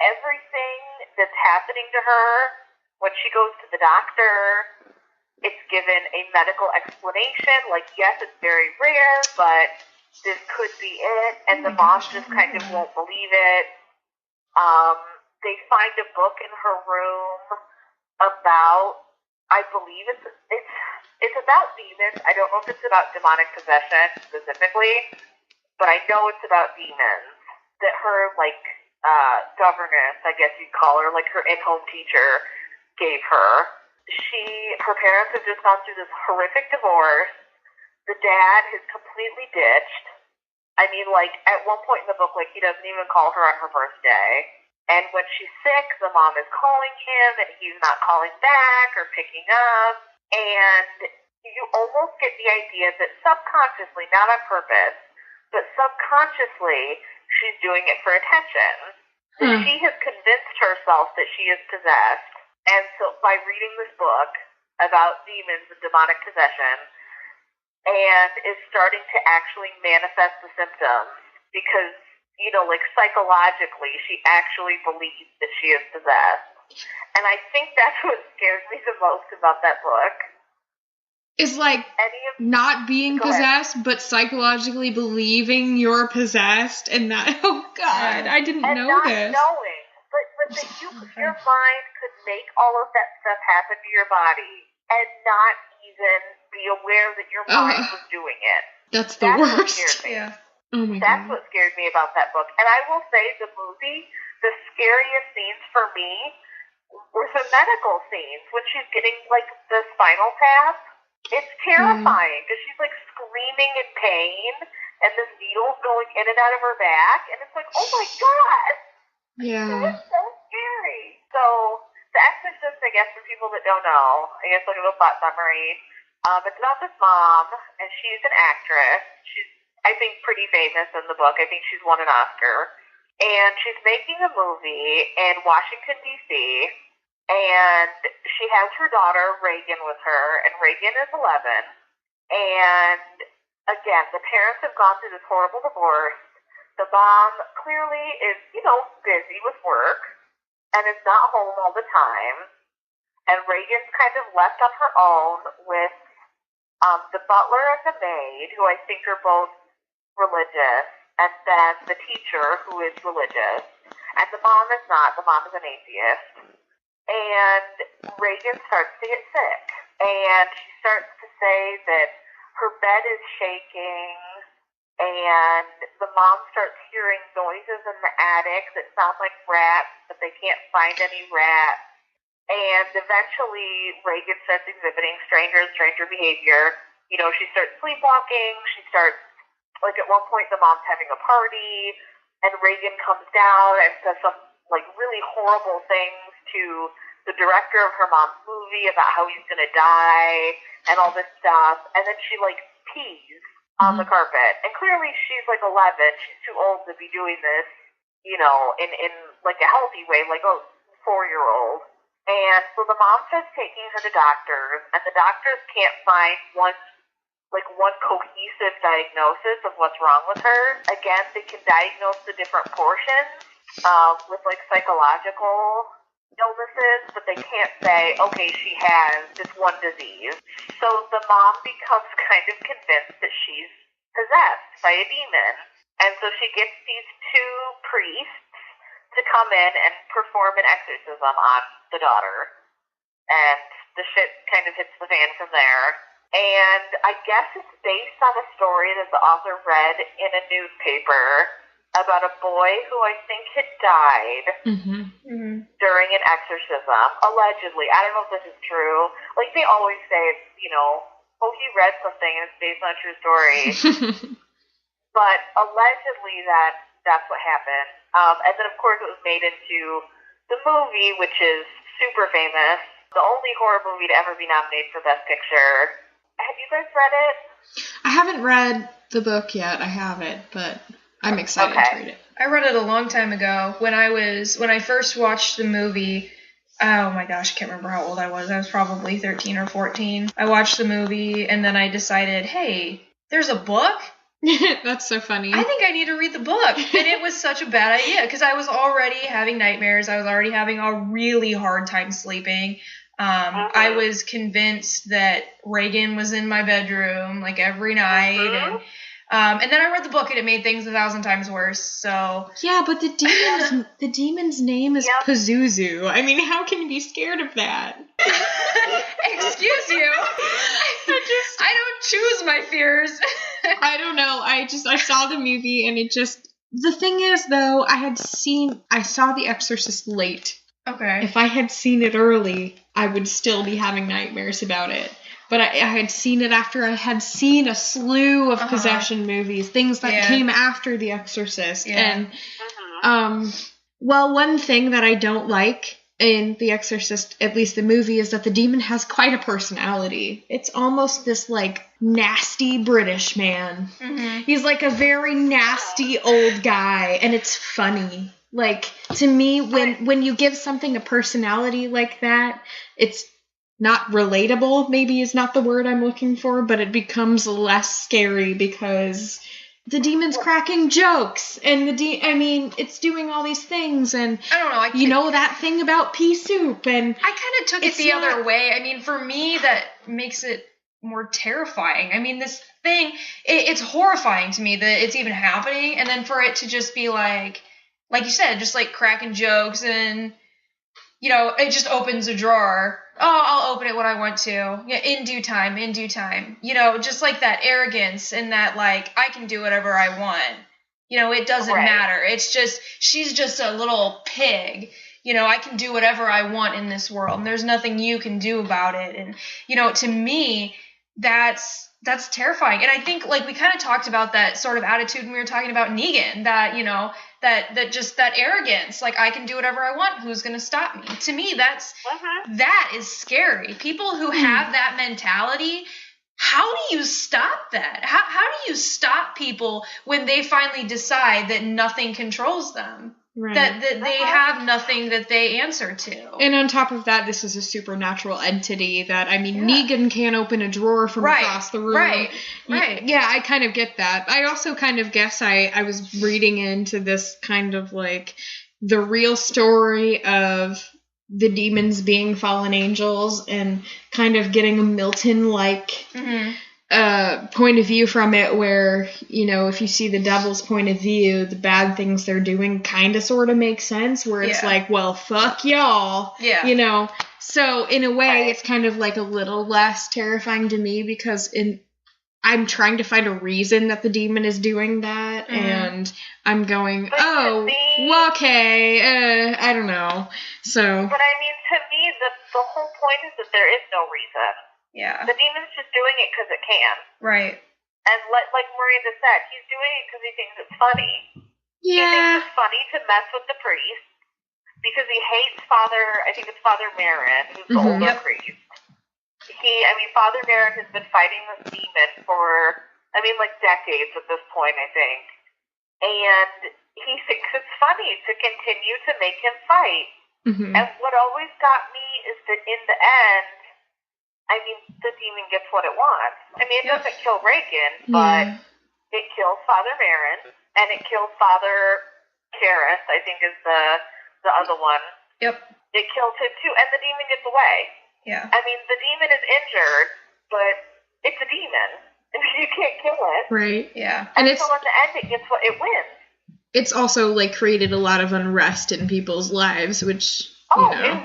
Everything that's happening to her, when she goes to the doctor, it's given a medical explanation, like, yes, it's very rare, but this could be it, and the mom just kind of won't believe it. They find a book in her room about, I believe it's about demons. I don't know if it's about demonic possession specifically, but I know it's about demons that her, governess, I guess you'd call her, like her in-home teacher, gave her. Her parents have just gone through this horrific divorce. The dad is completely ditched. I mean, at one point in the book, he doesn't even call her on her birthday. And when she's sick, the mom is calling him, and he's not calling back or picking up. And you almost get the idea that subconsciously, not on purpose, but subconsciously, she's doing it for attention. She has convinced herself that she is possessed. And so by reading this book about demons and demonic possession, and is starting to actually manifest the symptoms because, psychologically, she actually believes that she is possessed. And I think that's what scares me the most about that book. Is not being possessed, but psychologically believing you're possessed, and that, oh God, I didn't know this. And not knowing, but that your mind could make all of that stuff happen to your body and not even be aware that your mind was doing it. That's the worst. What scared me. Yeah. Oh my God. That's what scared me about that book. And I will say the movie, the scariest scenes for me were the medical scenes when she's getting the spinal tap. It's terrifying because she's screaming in pain and the needle's going in and out of her back, and it's oh my God. Yeah. It's so scary. So The Exorcist, I guess, for people that don't know, I guess a little plot summary. It's about this mom, and she's an actress. She's, I think, pretty famous in the book. I think she's won an Oscar. And she's making a movie in Washington, D.C., and she has her daughter, Reagan, with her, and Reagan is 11. And, again, the parents have gone through this horrible divorce. The mom clearly is, busy with work and is not home all the time. And Reagan's kind of left on her own with the butler and the maid, who I think are both religious, and then the teacher, who is religious. And the mom is not. The mom is an atheist. And Reagan starts to get sick. And she starts to say that her bed is shaking, and the mom starts hearing noises in the attic that sound like rats, but they can't find any rats. And eventually, Reagan starts exhibiting stranger and stranger behavior. You know, she starts sleepwalking. She starts, like, at one point, the mom's having a party, and Reagan comes down and says some, like, really horrible things to the director of her mom's movie about how he's going to die and all this stuff. And then she, like, pees on the carpet. And clearly she's, like, 11. She's too old to be doing this, you know, in like, a healthy way, like a 4-year-old. And so the mom starts taking her to doctors, and the doctors can't find one cohesive diagnosis of what's wrong with her. Again, they can diagnose the different portions with, like, psychological illnesses, but they can't say, okay, she has this one disease. So the mom becomes kind of convinced that she's possessed by a demon. And so she gets these 2 priests to come in and perform an exorcism on the daughter. And the shit kind of hits the fan from there. And I guess it's based on a story that the author read in a newspaper about a boy who I think had died during an exorcism, allegedly. I don't know if this is true. Like, they always say, you know, oh, he read something and it's based on a true story. But allegedly that's what happened. And then, of course, it was made into the movie, which is super famous. The only horror movie to ever be nominated for Best Picture. Have you guys read it? I haven't read the book yet. I haven't, but I'm excited to read it. I read it a long time ago when I first watched the movie. Oh my gosh, I can't remember how old I was. I was probably 13 or 14. I watched the movie and then I decided, hey, there's a book? That's so funny. I think I need to read the book. And it was such a bad idea because I was already having nightmares. I was already having a really hard time sleeping. I was convinced that Reagan was in my bedroom, like, every night. And then I read the book and it made things 1,000 times worse. So yeah, but the demon's name is Pazuzu. I mean, how can you be scared of that? Excuse you. I don't choose my fears. I don't know. I saw the movie and the thing is, though, I saw The Exorcist late. Okay. If I had seen it early, I would still be having nightmares about it. But I had seen it after I had seen a slew of possession movies, things that came after The Exorcist. Yeah. And, well, one thing that I don't like in The Exorcist, at least the movie, is that the demon has quite a personality. It's almost this, like, nasty British man. He's, like, a very nasty old guy, and it's funny. Like, to me, when you give something a personality like that, it's not relatable, maybe is not the word I'm looking for, but it becomes less scary because the demon's cracking jokes, and it's doing all these things, and I don't know, you know that thing about pea soup, and I kind of took it the other way. I mean, for me, that makes it more terrifying. I mean, this thing, it's horrifying to me that it's even happening, and then for it to just be like you said, just like cracking jokes, and, you know, it just opens a drawer. Oh, I'll open it when I want to. Yeah, in due time. You know, just like that arrogance and that, like, I can do whatever I want. You know, it doesn't matter. It's just, she's just a little pig. You know, I can do whatever I want in this world, and there's nothing you can do about it. And, you know, to me, that's terrifying. And I think, like, we kind of talked about that sort of attitude when we were talking about Negan, that, you know, that just that arrogance, like, I can do whatever I want, who's going to stop me? To me, that is scary. People who have that mentality, how do you stop that? How do you stop people when they finally decide that nothing controls them? Right. That they have nothing that they answer to. And on top of that, this is a supernatural entity that, I mean, Negan can't open a drawer from across the room. Right. Yeah, I kind of get that. I also kind of guess I was reading into this kind of like the real story of the demons being fallen angels and kind of getting a Milton-like point of view from it, where, you know, if you see the devil's point of view, the bad things they're doing kind of sort of make sense, where it's like, well, fuck y'all, you know. So in a way, it's kind of like a little less terrifying to me, because I'm trying to find a reason that the demon is doing that, and I'm going, okay, I don't know. So. But I mean, to me, the whole point is that there is no reason. Yeah. The demon's just doing it because it can. Right. And like Miranda said, he's doing it because he thinks it's funny. Yeah. He thinks it's funny to mess with the priest because he hates Father Marin, who's the older priest. Father Marin has been fighting this demon for, decades at this point, I think. And he thinks it's funny to continue to make him fight. Mm-hmm. And what always got me is that in the end, the demon gets what it wants. It doesn't kill Reagan, but it kills Father Marin, and it kills Father Karras, I think is the other one. Yep. It kills him too, and the demon gets away. Yeah. The demon is injured, but it's a demon. You can't kill it. Right. Yeah. And so in the end, it wins. It's also, created a lot of unrest in people's lives, which, It's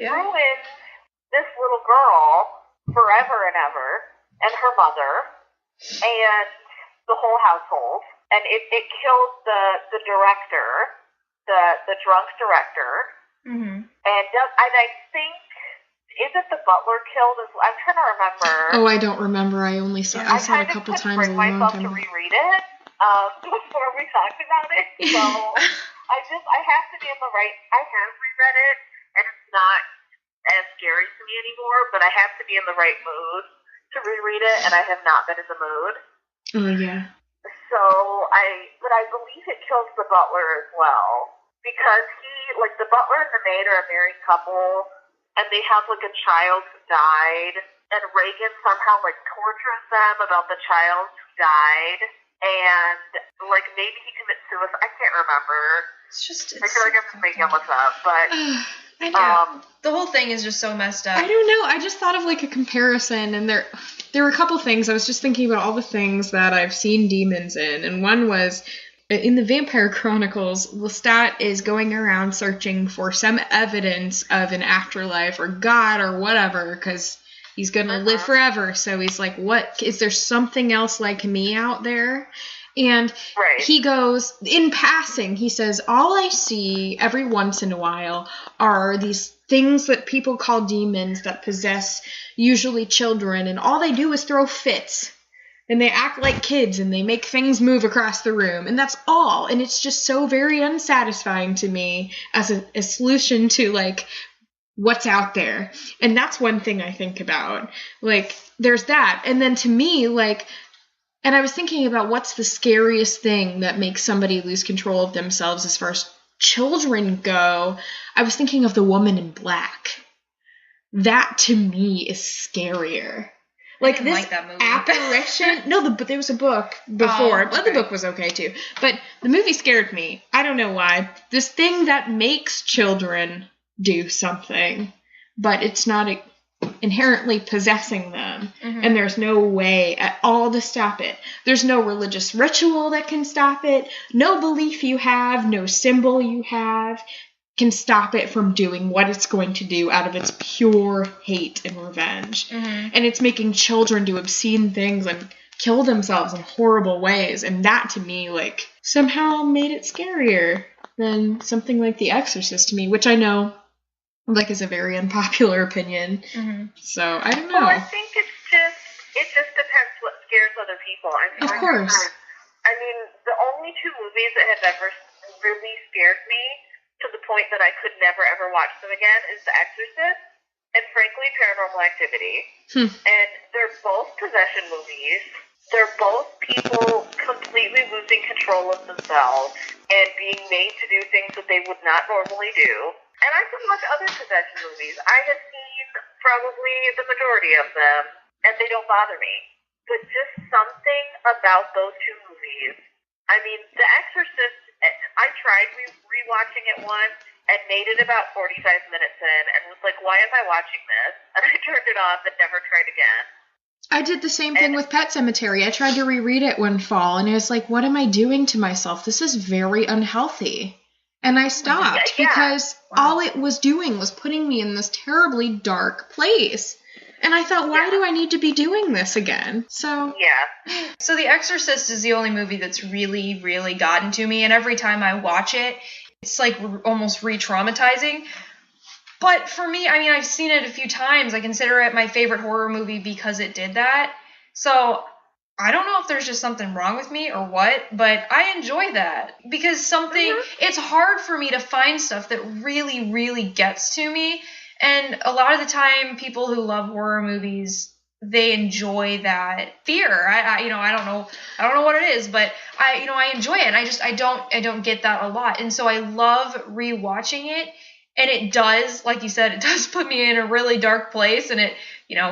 ruined this little girl forever and ever, and her mother, and the whole household. And it killed the director, the drunk director. Mm-hmm. And I think, is it the butler killed? I'm trying to remember. Oh, I don't remember. I only saw I saw it a couple times a long time ago. I kind of couldn't bring myself to reread it before we talked about it. So I have to be in the right. I have reread it, and it's not as scary to me anymore. But I have to be in the right mood to reread it, and I have not been in the mood. Oh yeah. So but I believe it kills the butler as well, because the butler and the maid are a married couple, and they have a child who died, and Reagan somehow tortures them about the child who died, and maybe he commits suicide. I can't remember. I feel like I'm just making all this up, but I know. The whole thing is just so messed up. I don't know. I just thought of a comparison, and there were a couple things. I was just thinking about all the things that I've seen demons in, and one was in the Vampire Chronicles, Lestat is going around searching for some evidence of an afterlife or God or whatever, because he's going to live forever. So he's like, what? Is there something else like me out there? And he goes, in passing, he says, all I see every once in a while are these things that people call demons that possess usually children, and all they do is throw fits. And they act like kids, and they make things move across the room. And that's all. And it's just so very unsatisfying to me as a solution to, what's out there. And that's one thing I think about. There's that. And then to me, and I was thinking about what's the scariest thing that makes somebody lose control of themselves as far as children go. I was thinking of The Woman in Black. That, to me, is scarier. This that movie. apparition. No, but there was a book before. But the book was okay too. But the movie scared me. I don't know why. This thing that makes children do something, but it's not inherently possessing them, and there's no way at all to stop it. There's no religious ritual that can stop it. No belief you have, no symbol you have can stop it from doing what it's going to do out of its pure hate and revenge. And it's making children do obscene things and kill themselves in horrible ways. And that, to me, somehow made it scarier than something like The Exorcist to me, which I know, is a very unpopular opinion. So, I don't know. Well, I think it just depends what scares other people. Of course. The only two movies that have ever really scared me to the point that I could never ever watch them again is The Exorcist and, frankly, Paranormal Activity. And they're both possession movies. They're both people completely losing control of themselves and being made to do things that they would not normally do. And I can watch other possession movies. I have seen probably the majority of them, and they don't bother me. But just something about those two movies. The Exorcist, I tried rewatching it once and made it about 45 minutes in and was like, why am I watching this? And I turned it off and never tried again. I did the same thing with Pet Sematary. I tried to reread it one fall, and it was like, what am I doing to myself? This is very unhealthy. And I stopped because all it was doing was putting me in this terribly dark place. And I thought, why do I need to be doing this again? So Yeah. So The Exorcist is the only movie that's really, really gotten to me, and every time I watch it, it's like almost re-traumatizing. But for me, I mean, I've seen it a few times. I consider it my favorite horror movie because it did that. So I don't know if there's just something wrong with me or what, but I enjoy that because it's hard for me to find stuff that really, really gets to me. And a lot of the time, people who love horror movies, they enjoy that fear. I don't know what it is, but I enjoy it. I don't get that a lot. And so I love rewatching it. And it does, like you said, it does put me in a really dark place, and it,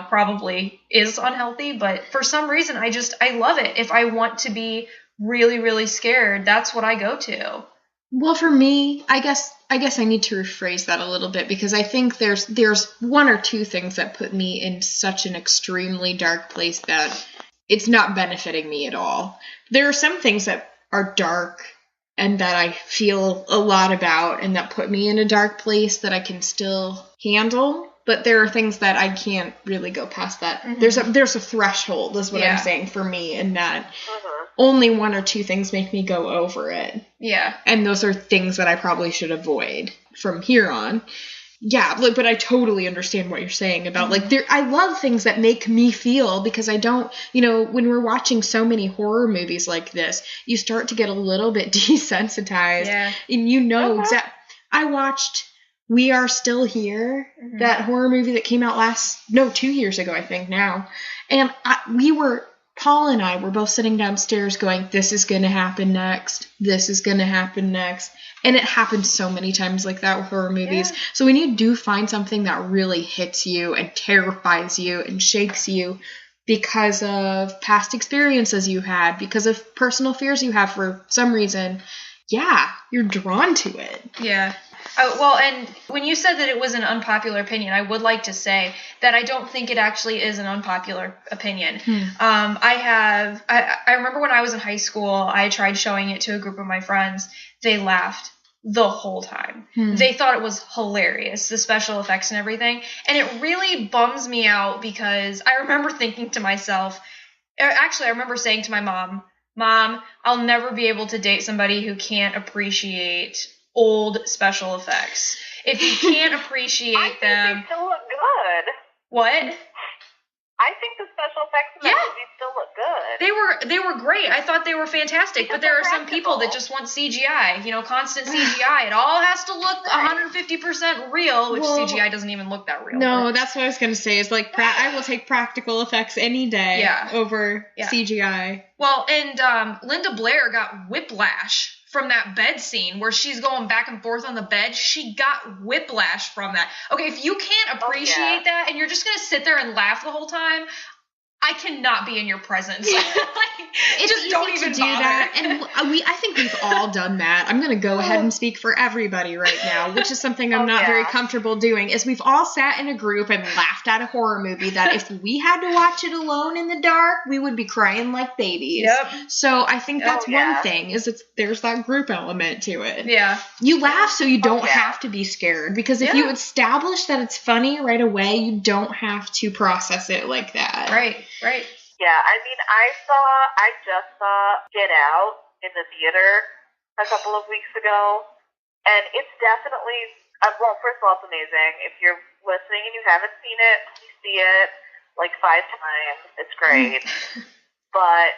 probably is unhealthy, but for some reason, I love it. If I want to be really, really scared, that's what I go to. Well, for me, I guess I need to rephrase that a little bit, because I think there's one or two things that put me in such an extremely dark place that it's not benefiting me at all. There are some things that are dark and that I feel a lot about and that put me in a dark place that I can still handle. But there are things that I can't really go past that. Mm-hmm. There's a threshold, is what I'm saying, for me, and that only one or two things make me go over it. Yeah. And those are things that I probably should avoid from here on. Yeah, but I totally understand what you're saying about, I love things that make me feel, because I don't, when we're watching so many horror movies like this, you start to get a little bit desensitized. Yeah. And I watched We Are Still Here, that horror movie that came out 2 years ago, I think now. And Paul and I were both sitting downstairs going, this is going to happen next. This is going to happen next. And it happens so many times like that with horror movies. Yeah. So when you do find something that really hits you and terrifies you and shakes you because of past experiences you had, because of personal fears you have for some reason, you're drawn to it. Yeah. Well, and when you said that it was an unpopular opinion, I would like to say that I don't think it actually is an unpopular opinion. I remember when I was in high school, I tried showing it to a group of my friends. They laughed the whole time. They thought it was hilarious, the special effects and everything. And it really bums me out, because I remember thinking to myself, actually, I remember saying to my mom, I'll never be able to date somebody who can't appreciate old special effects. If you can't appreciate them, they still look good. What? I think the special effects in that movie still look good. They were great. I thought they were fantastic. Because but there are some people that just want CGI. Constant CGI. It all has to look 150% real, which CGI doesn't even look that real. No, that's what I was going to say. Is I will take practical effects any day over CGI. Well, and Linda Blair got whiplash from that bed scene where she's going back and forth on the bed. She got whiplash from that. Okay, if you can't appreciate that and you're just going to sit there and laugh the whole time, I cannot be in your presence. It's just don't even do bother. That. And I think we've all done that. I'm going to go ahead and speak for everybody right now, which is something I'm not very comfortable doing, is we've all sat in a group and laughed at a horror movie that if we had to watch it alone in the dark, we would be crying like babies. Yep. So I think that's one thing, is there's that group element to it. Yeah. You laugh so you don't have to be scared, because if you establish that it's funny right away, you don't have to process it like that. Right. Yeah, I mean, I just saw Get Out in the theater a couple of weeks ago, and it's definitely, first of all, it's amazing. If you're listening and you haven't seen it, please see it, 5 times. It's great. But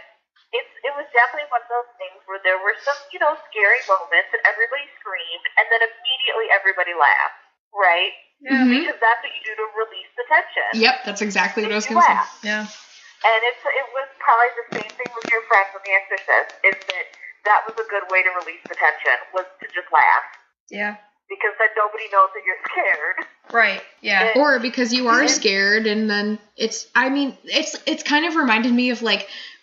it was definitely one of those things where there were some, scary moments, and everybody screamed, and then immediately everybody laughed, right? Yeah. Because that's what you do to release the tension. Yep, that's exactly what I was going to say. Yeah. And it was probably the same thing with your friends on The Exorcist, is that was a good way to release the tension, was to just laugh. Yeah. Because then nobody knows that you're scared. Right, yeah. Or because you are scared, and then it's kind of reminded me of,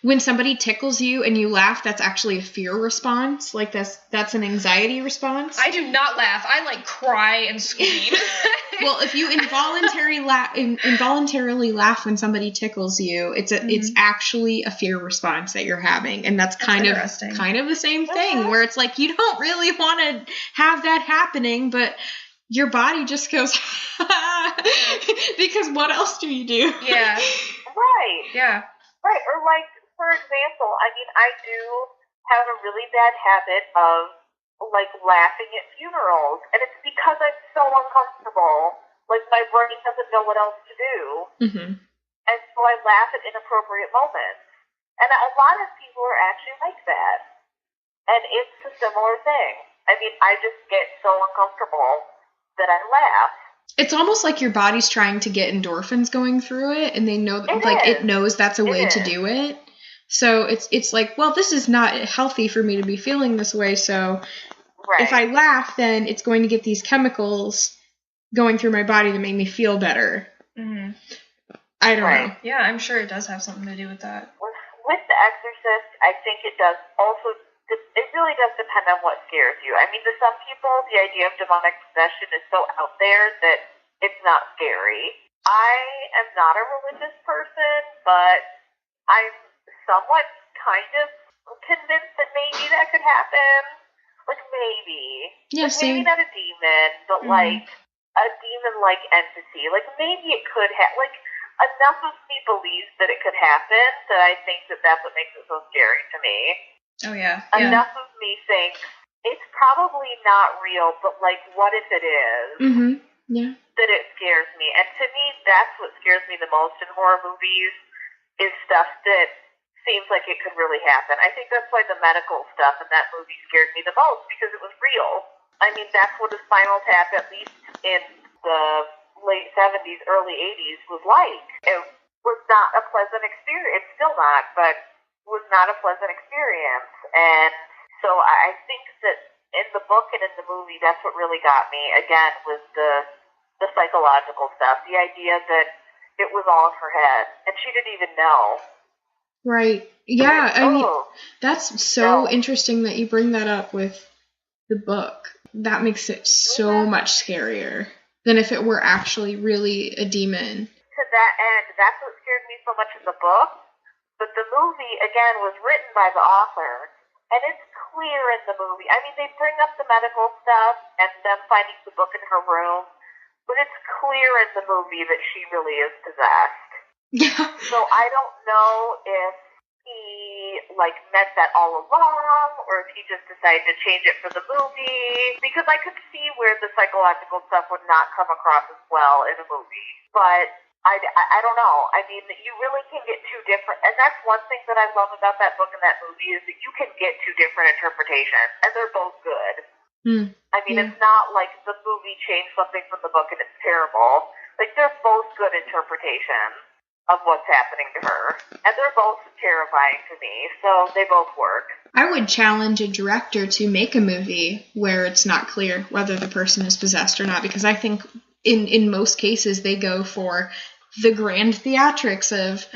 when somebody tickles you and you laugh, that's actually a fear response. That's an anxiety response. I do not laugh. I cry and scream. Well, if you involuntarily laugh when somebody tickles you, it's actually a fear response that you're having, and that's kind of the same thing, where it's you don't really want to have that happening, but your body just goes, because what else do you do? Yeah. Right. Yeah. Right. Or like, for example, I mean, I do have a really bad habit of like laughing at funerals, and it's because I'm so uncomfortable. Like my brain doesn't know what else to do, and so I laugh at inappropriate moments. And a lot of people are actually like that, and it's a similar thing. I mean, I just get so uncomfortable that I laugh. It's almost like your body's trying to get endorphins going through it, and they know that, it knows that's a way to do it. So it's like, well, this is not healthy for me to be feeling this way, so if I laugh, then it's going to get these chemicals going through my body to make me feel better. Mm-hmm. I don't know. Yeah, I'm sure it does have something to do with that. With The Exorcist, I think it does also, it really does depend on what scares you. I mean, to some people, the idea of demonic possession is so out there that it's not scary. I am not a religious person, but I'm somewhat kind of convinced that maybe that could happen. Like, maybe. Yeah, like, maybe not a demon, but, like, a demon-like entity. Like, maybe it could have, like, enough of me believes that it could happen that I think that that's what makes it so scary to me. Oh, yeah. Enough of me thinks it's probably not real, but, like, what if it is? Yeah. That it scares me. And to me, that's what scares me the most in horror movies, is stuff that seems like it could really happen. I think that's why the medical stuff in that movie scared me the most, because it was real. I mean, that's what a spinal tap, at least in the late 70s, early 80s, was like. It was not a pleasant experience. It's still not, but was not a pleasant experience. And so I think that in the book and in the movie, that's what really got me, again, was the psychological stuff. The idea that it was all in her head, and she didn't even know. Right. Yeah, I mean, that's so interesting that you bring that up with the book. That makes it so much scarier than if it were actually really a demon. To that end, that's what scared me so much in the book. But the movie, again, was written by the author, and it's clear in the movie. I mean, they bring up the medical stuff and them finding the book in her room, but it's clear in the movie that she really is possessed. Yeah. So I don't know if he, like, meant that all along, or if he just decided to change it for the movie, because I could see where the psychological stuff would not come across as well in a movie. But I don't know. I mean, you really can get two different, and that's one thing that I love about that book and that movie, is that you can get two different interpretations, and they're both good. I mean, it's not like the movie changed something from the book and it's terrible. Like, they're both good interpretations of what's happening to her, and they're both terrifying to me, so they both work. I would challenge a director to make a movie where it's not clear whether the person is possessed or not, because I think in most cases they go for the grand theatrics of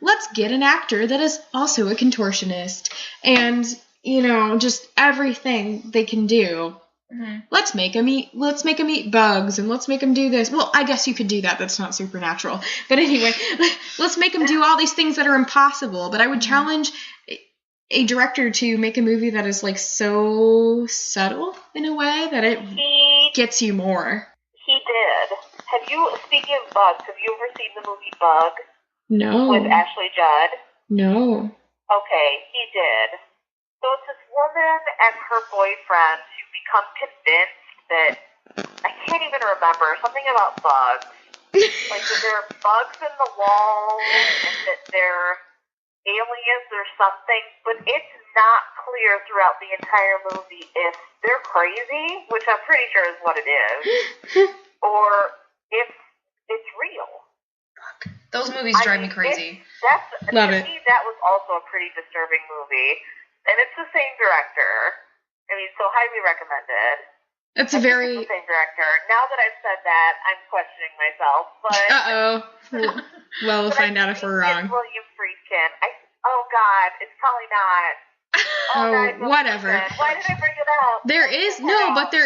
let's get an actor that is also a contortionist, and just everything they can do. Let's make him eat bugs, and let's make him do this. Well, I guess you could do that. That's not supernatural. But anyway, let's make him do all these things that are impossible. But I would challenge a director to make a movie that is, like, so subtle in a way that it gets you more. He did. Speaking of bugs, have you ever seen the movie Bug? No. With Ashley Judd? No. Okay, he did. So it's this woman and her boyfriend who become convinced that, I can't even remember, something about bugs. Like that there are bugs in the walls and that they're aliens or something, but it's not clear throughout the entire movie if they're crazy, which I'm pretty sure is what it is, or if it's real. Those movies drive me crazy. Love to it. me, that was also a pretty disturbing movie. And it's the same director. I mean, so highly recommended. It's a very... It's the same director. Now that I've said that, I'm questioning myself, but... Uh-oh. Well, we'll find out if we're wrong. William Friedkin. Oh, God, it's probably not. Oh, whatever. Why did I bring it up? There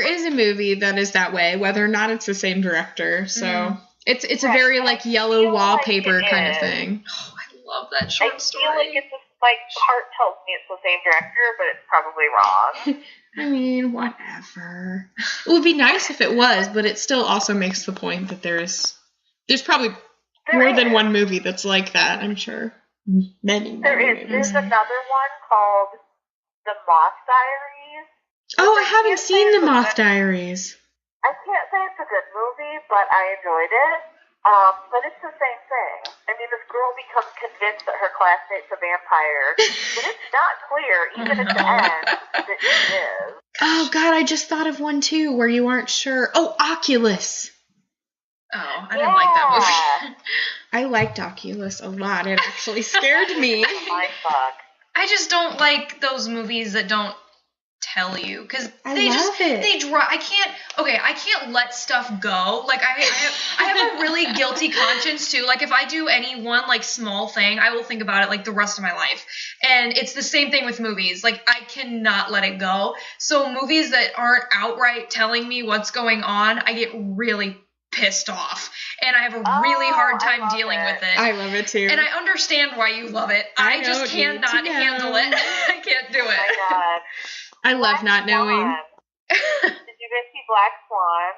is a movie that is that way, whether or not it's the same director. So it's a very, like, yellow wallpaper kind of thing. Oh, I love that short story. I feel like it's My heart tells me it's the same director, but it's probably wrong. I mean, whatever. It would be nice if it was, but it still also makes the point that there's probably more than one movie that's like that, I'm sure. Many movies. There's another one called The Moth Diaries. Oh, I haven't seen The Moth Diaries. I can't say it's a good movie, but I enjoyed it. But it's the same thing. I mean, this girl becomes convinced that her classmate's a vampire, but it's not clear, even at the end, that she is. Oh, God, I just thought of one, too, where you aren't sure. Oh, Oculus. Oh, I didn't like that movie. I liked Oculus a lot. It actually scared me. My fuck. I just don't like those movies that don't tell you, because I can't let stuff go. Like I have a really guilty conscience too. Like if I do any one like small thing, I will think about it like the rest of my life. And it's the same thing with movies. Like I cannot let it go. So movies that aren't outright telling me what's going on, I get really pissed off, and I have a really hard time dealing with it. I love it too, and I understand why you love it. I just cannot handle it. I can't do it. Oh my God. I love not knowing. Did you guys see Black Swan?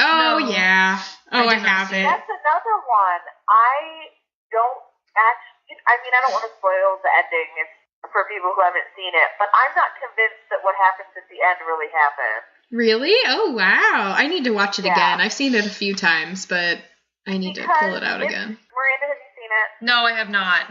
Oh, No. yeah. Oh, I have it. That's another one. I don't want to spoil the ending for people who haven't seen it, but I'm not convinced that what happens at the end really happened. Really? Oh, wow. I need to watch it again. I've seen it a few times, but I need to pull it out again. Miranda, have you seen it? No, I have not.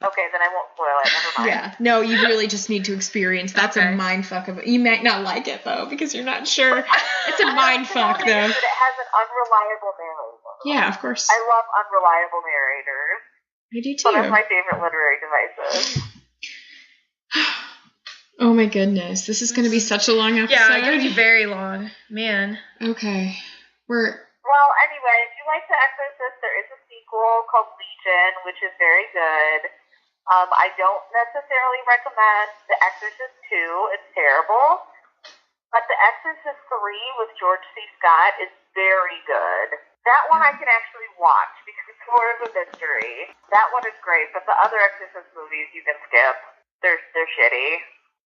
Okay, then I won't spoil it. Never mind. Yeah. No, you really just need to experience. That's a mindfuck of it. You might not like it, though, because you're not sure. It's a mindfuck, though. But it has an unreliable narrator. Yeah, of course. I love unreliable narrators. I do, too. One of my favorite literary devices. Oh, my goodness. This is going to be such a long episode. Yeah, it's going to be very long. Man. Okay. Well, anyway, if you like The Exorcist, there is a sequel called Legion, which is very good. I don't necessarily recommend The Exorcist 2. It's terrible. But The Exorcist 3 with George C. Scott is very good. That one I can actually watch because it's more of a mystery. That one is great, but the other Exorcist movies you can skip. They're shitty.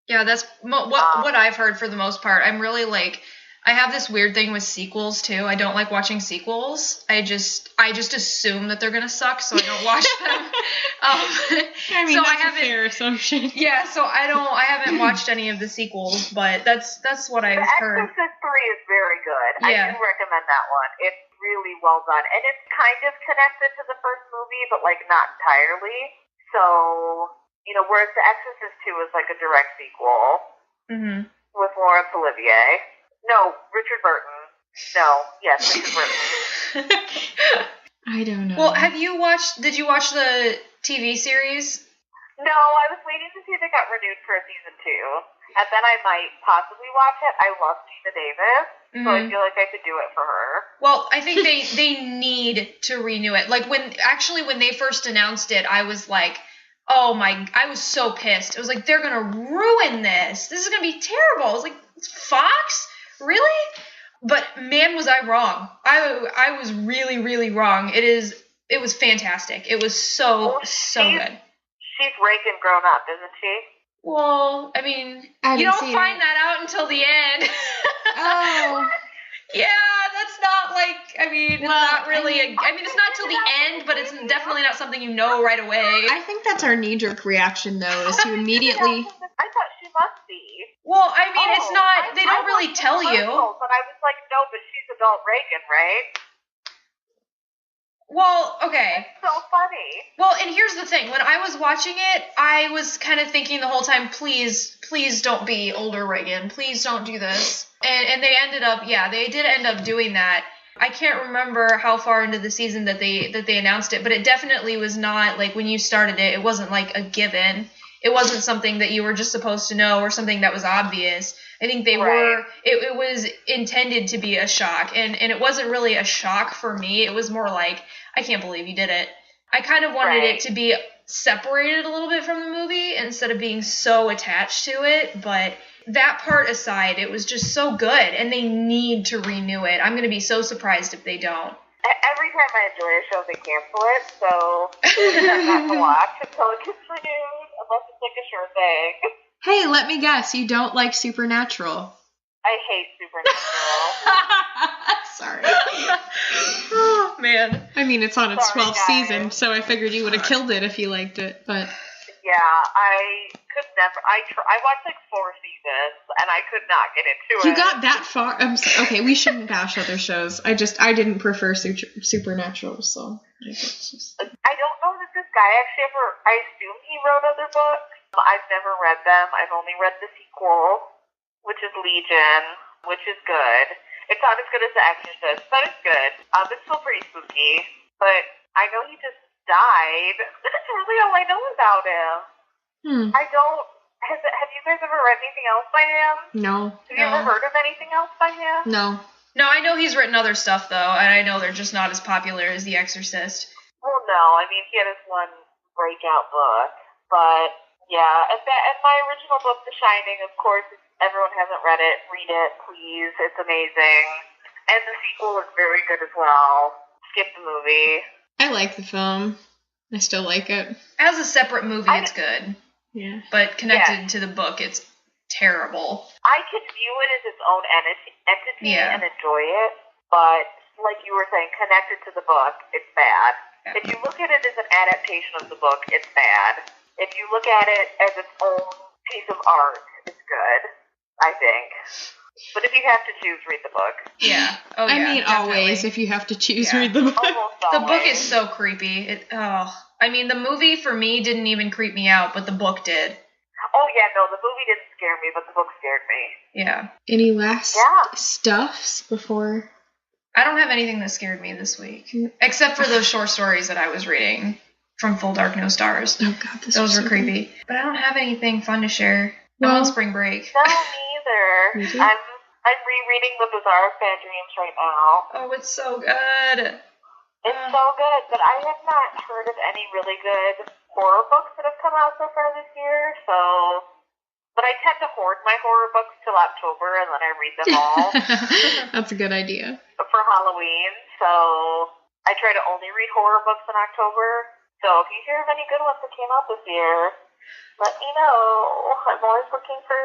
Yeah, that's what I've heard for the most part. I'm really like, I have this weird thing with sequels too. I don't like watching sequels. I just assume that they're gonna suck, so I don't watch them. I mean, so that's a fair assumption. Yeah, so I haven't watched any of the sequels, but that's what I've heard. The Exorcist 3 is very good. Yeah. I do recommend that one. It's really well done, and it's kind of connected to the first movie, but like not entirely. So, whereas The Exorcist 2 is like a direct sequel with Laurence Olivier. No, Richard Burton. Richard Burton. I don't know. Well, did you watch the TV series? No, I was waiting to see if it got renewed for a season 2. And then I might possibly watch it. I love Gina Davis, so I feel like I could do it for her. Well, I think they need to renew it. Like when they first announced it, I was like, I was so pissed. I was like, they're gonna ruin this. This is gonna be terrible. I was like, Fox? Really? But man, was I wrong. I was really, really wrong. It was fantastic. It was so good. She's Reagan grown up, isn't she? Well, I mean, you don't find that out until the end. Oh. Yeah, that's not like, it's not really, it's not till the end, but it's definitely not something you know right away. I think that's our knee-jerk reaction, though, is to immediately... I thought she must be. Well, it's not, they don't really tell you. But I was like, no, but she's adult Reagan, right? Well, okay. That's so funny. Well, and here's the thing. When I was watching it, I was kind of thinking the whole time, please don't be older Reagan. Please don't do this. And they did end up doing that. I can't remember how far into the season that they announced it, but it definitely was not like when you started it wasn't like a given. It wasn't something that you were just supposed to know or something that was obvious. I think they were, it was intended to be a shock. And it wasn't really a shock for me. It was more like, I can't believe you did it. I kind of wanted it to be separated a little bit from the movie instead of being so attached to it. But that part aside, it was just so good. And they need to renew it. I'm going to be so surprised if they don't. Every time I enjoy a show, they cancel it. So I'm not to watch until it gets renewed. unless it's like a sure thing. Hey, let me guess. You don't like Supernatural. I hate Supernatural. Sorry. Oh, man. I mean, it's on its Sorry, 12th guys. season, so I figured you would have killed it if you liked it, but... Yeah, I could never. I watched like 4 seasons, and I could not get into it. You got that far? Okay, we shouldn't bash other shows. I didn't prefer Supernatural, so... I don't know that this guy actually ever. I assume he wrote other books. I've never read them. I've only read the sequel, which is Legion, which is good. It's not as good as The Exorcist, but it's good. It's still pretty spooky. But I know he just died. That's really all I know about him. I don't. Have you guys ever read anything else by him? No. Have you ever heard of anything else by him? No. No, I know he's written other stuff, though, and I know they're just not as popular as The Exorcist. Well, no. I mean, he had his one breakout book. But, yeah. And my original book, The Shining, of course, if everyone hasn't read it, read it, please. It's amazing. And the sequel is very good as well. Skip the movie. I like the film. I still like it. As a separate movie, it's good. Yeah. But connected to the book, it's terrible. I could view it as its own entity and enjoy it, but like you were saying, connected to the book, it's bad. Yeah. If you look at it as an adaptation of the book, it's bad. If you look at it as its own piece of art, it's good, I think. But if you have to choose, read the book. Yeah. Oh, I mean, definitely. always, if you have to choose, read the book. The book is so creepy. I mean, the movie for me didn't even creep me out, but the book did. Oh, yeah, no, the movie didn't scare me, but the book scared me. Yeah. Any last stuffs before? I don't have anything that scared me this week, except for those short stories that I was reading from Full Dark No Stars. Oh, God, those were creepy. But I don't have anything fun to share. I'm on spring break. No, me either. I'm rereading The Bizarre Bad Dreams right now. Oh, it's so good. It's so good, but I have not heard of any really good horror books that have come out so far this year, so... But I tend to hoard my horror books till October, and then I read them all. That's a good idea. For Halloween, so I try to only read horror books in October. So if you hear of any good ones that came out this year, let me know. I'm always looking for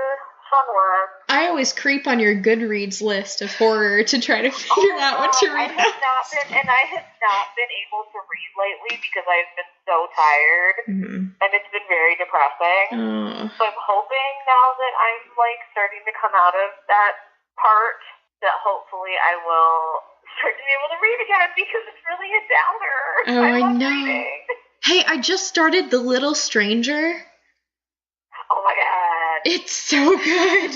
fun ones. I always creep on your Goodreads list of horror to try to figure out what to read. I have not been able to read lately because I've been so tired, and it's been very depressing. So I'm hoping now that I'm starting to come out of that part that hopefully I will start to be able to read again because it's really a downer. Oh, I love know. reading. Hey, I just started The Little Stranger. Oh my god. It's so good.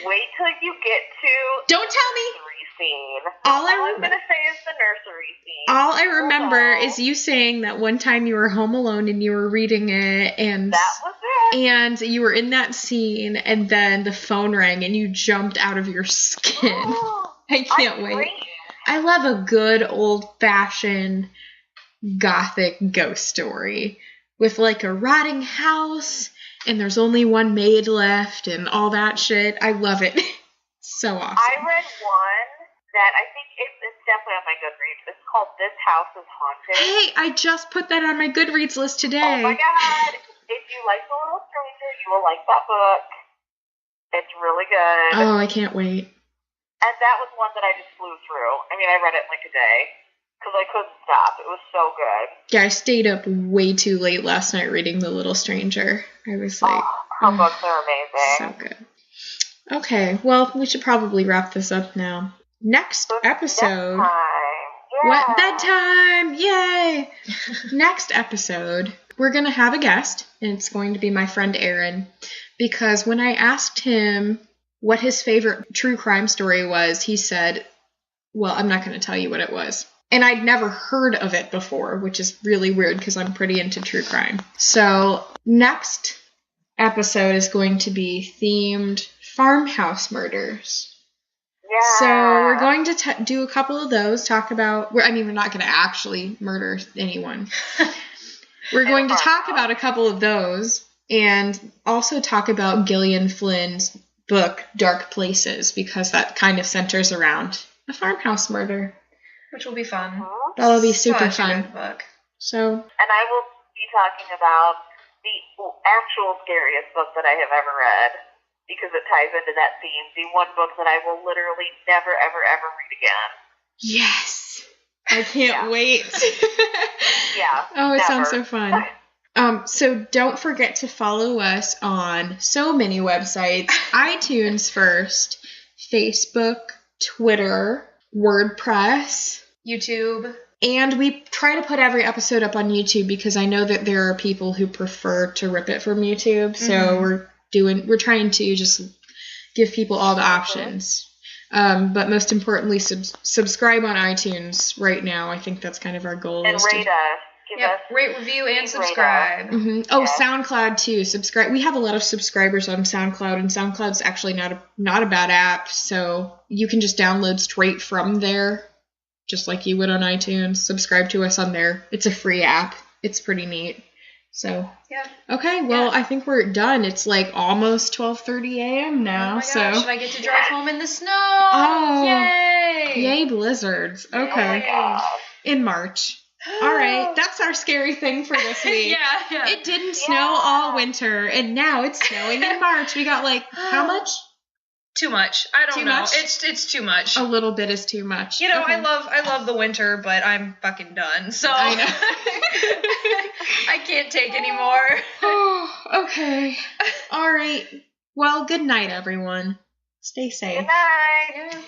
Wait till you get to Don't tell me. nursery scene. All I'm going to say is the nursery scene. All I remember is you saying that one time you were home alone and you were reading it, and that was it. And you were in that scene, and then the phone rang and you jumped out of your skin. I can't wait. I love a good old-fashioned gothic ghost story with a rotting house, and there's only one maid left, and all that shit. I love it. So awesome. I read one that I think it's definitely on my Goodreads. It's called This House is Haunted. Hey, I just put that on my Goodreads list today. Oh my god. If you like The Little Stranger, you will like that book. It's really good. Oh, I can't wait. And that was one that I just flew through. I mean, I read it in a day. Because I couldn't stop. It was so good. Yeah, I stayed up way too late last night reading The Little Stranger. I was like... her books are amazing. So good. Okay, well, we should probably wrap this up now. Next episode... What? Bedtime! Yay! Next episode, we're going to have a guest, and it's going to be my friend Aaron. Because when I asked him what his favorite true crime story was, he said, well, I'm not going to tell you what it was. And I'd never heard of it before, which is really weird because I'm pretty into true crime. So next episode is going to be themed farmhouse murders. Yeah. So we're going to do a couple of those, talk about... we're not going to actually murder anyone. We're going to talk about a couple of those and also talk about Gillian Flynn's book, Dark Places, because that kind of centers around a farmhouse murder. Which will be fun. That'll be super Such fun. a good book. So. And I will be talking about the actual scariest book that I have ever read, because it ties into that theme. The one book that I will literally never, ever, ever read again. Yes. I can't wait. Yeah. Oh, it never. sounds so fun. So don't forget to follow us on so many websites. iTunes first, Facebook, Twitter, WordPress, YouTube. And we try to put every episode up on YouTube because I know that there are people who prefer to rip it from YouTube. So we're trying to just give people all the options. But most importantly, subscribe on iTunes right now. I think that's kind of our goal. And rate us. Give us rate, review, and subscribe. Oh, SoundCloud too. Subscribe. We have a lot of subscribers on SoundCloud, and SoundCloud's actually not a bad app. So you can just download straight from there, just like you would on iTunes. Subscribe to us on there. It's a free app. It's pretty neat. So okay, well I think we're done. It's like almost 12:30 a.m. now. Oh my so gosh, I get to drive home in the snow. Oh, yay blizzards. Okay, in March. All right, that's our scary thing for this week. yeah. It didn't snow all winter, and now it's snowing in March. We got like how much? Too much. I don't know. Much? It's too much. A little bit is too much. You know, I love the winter, but I'm fucking done. So I know. I can't take anymore. Oh, okay. All right. Well, good night, everyone. Stay safe. Good night. Yeah.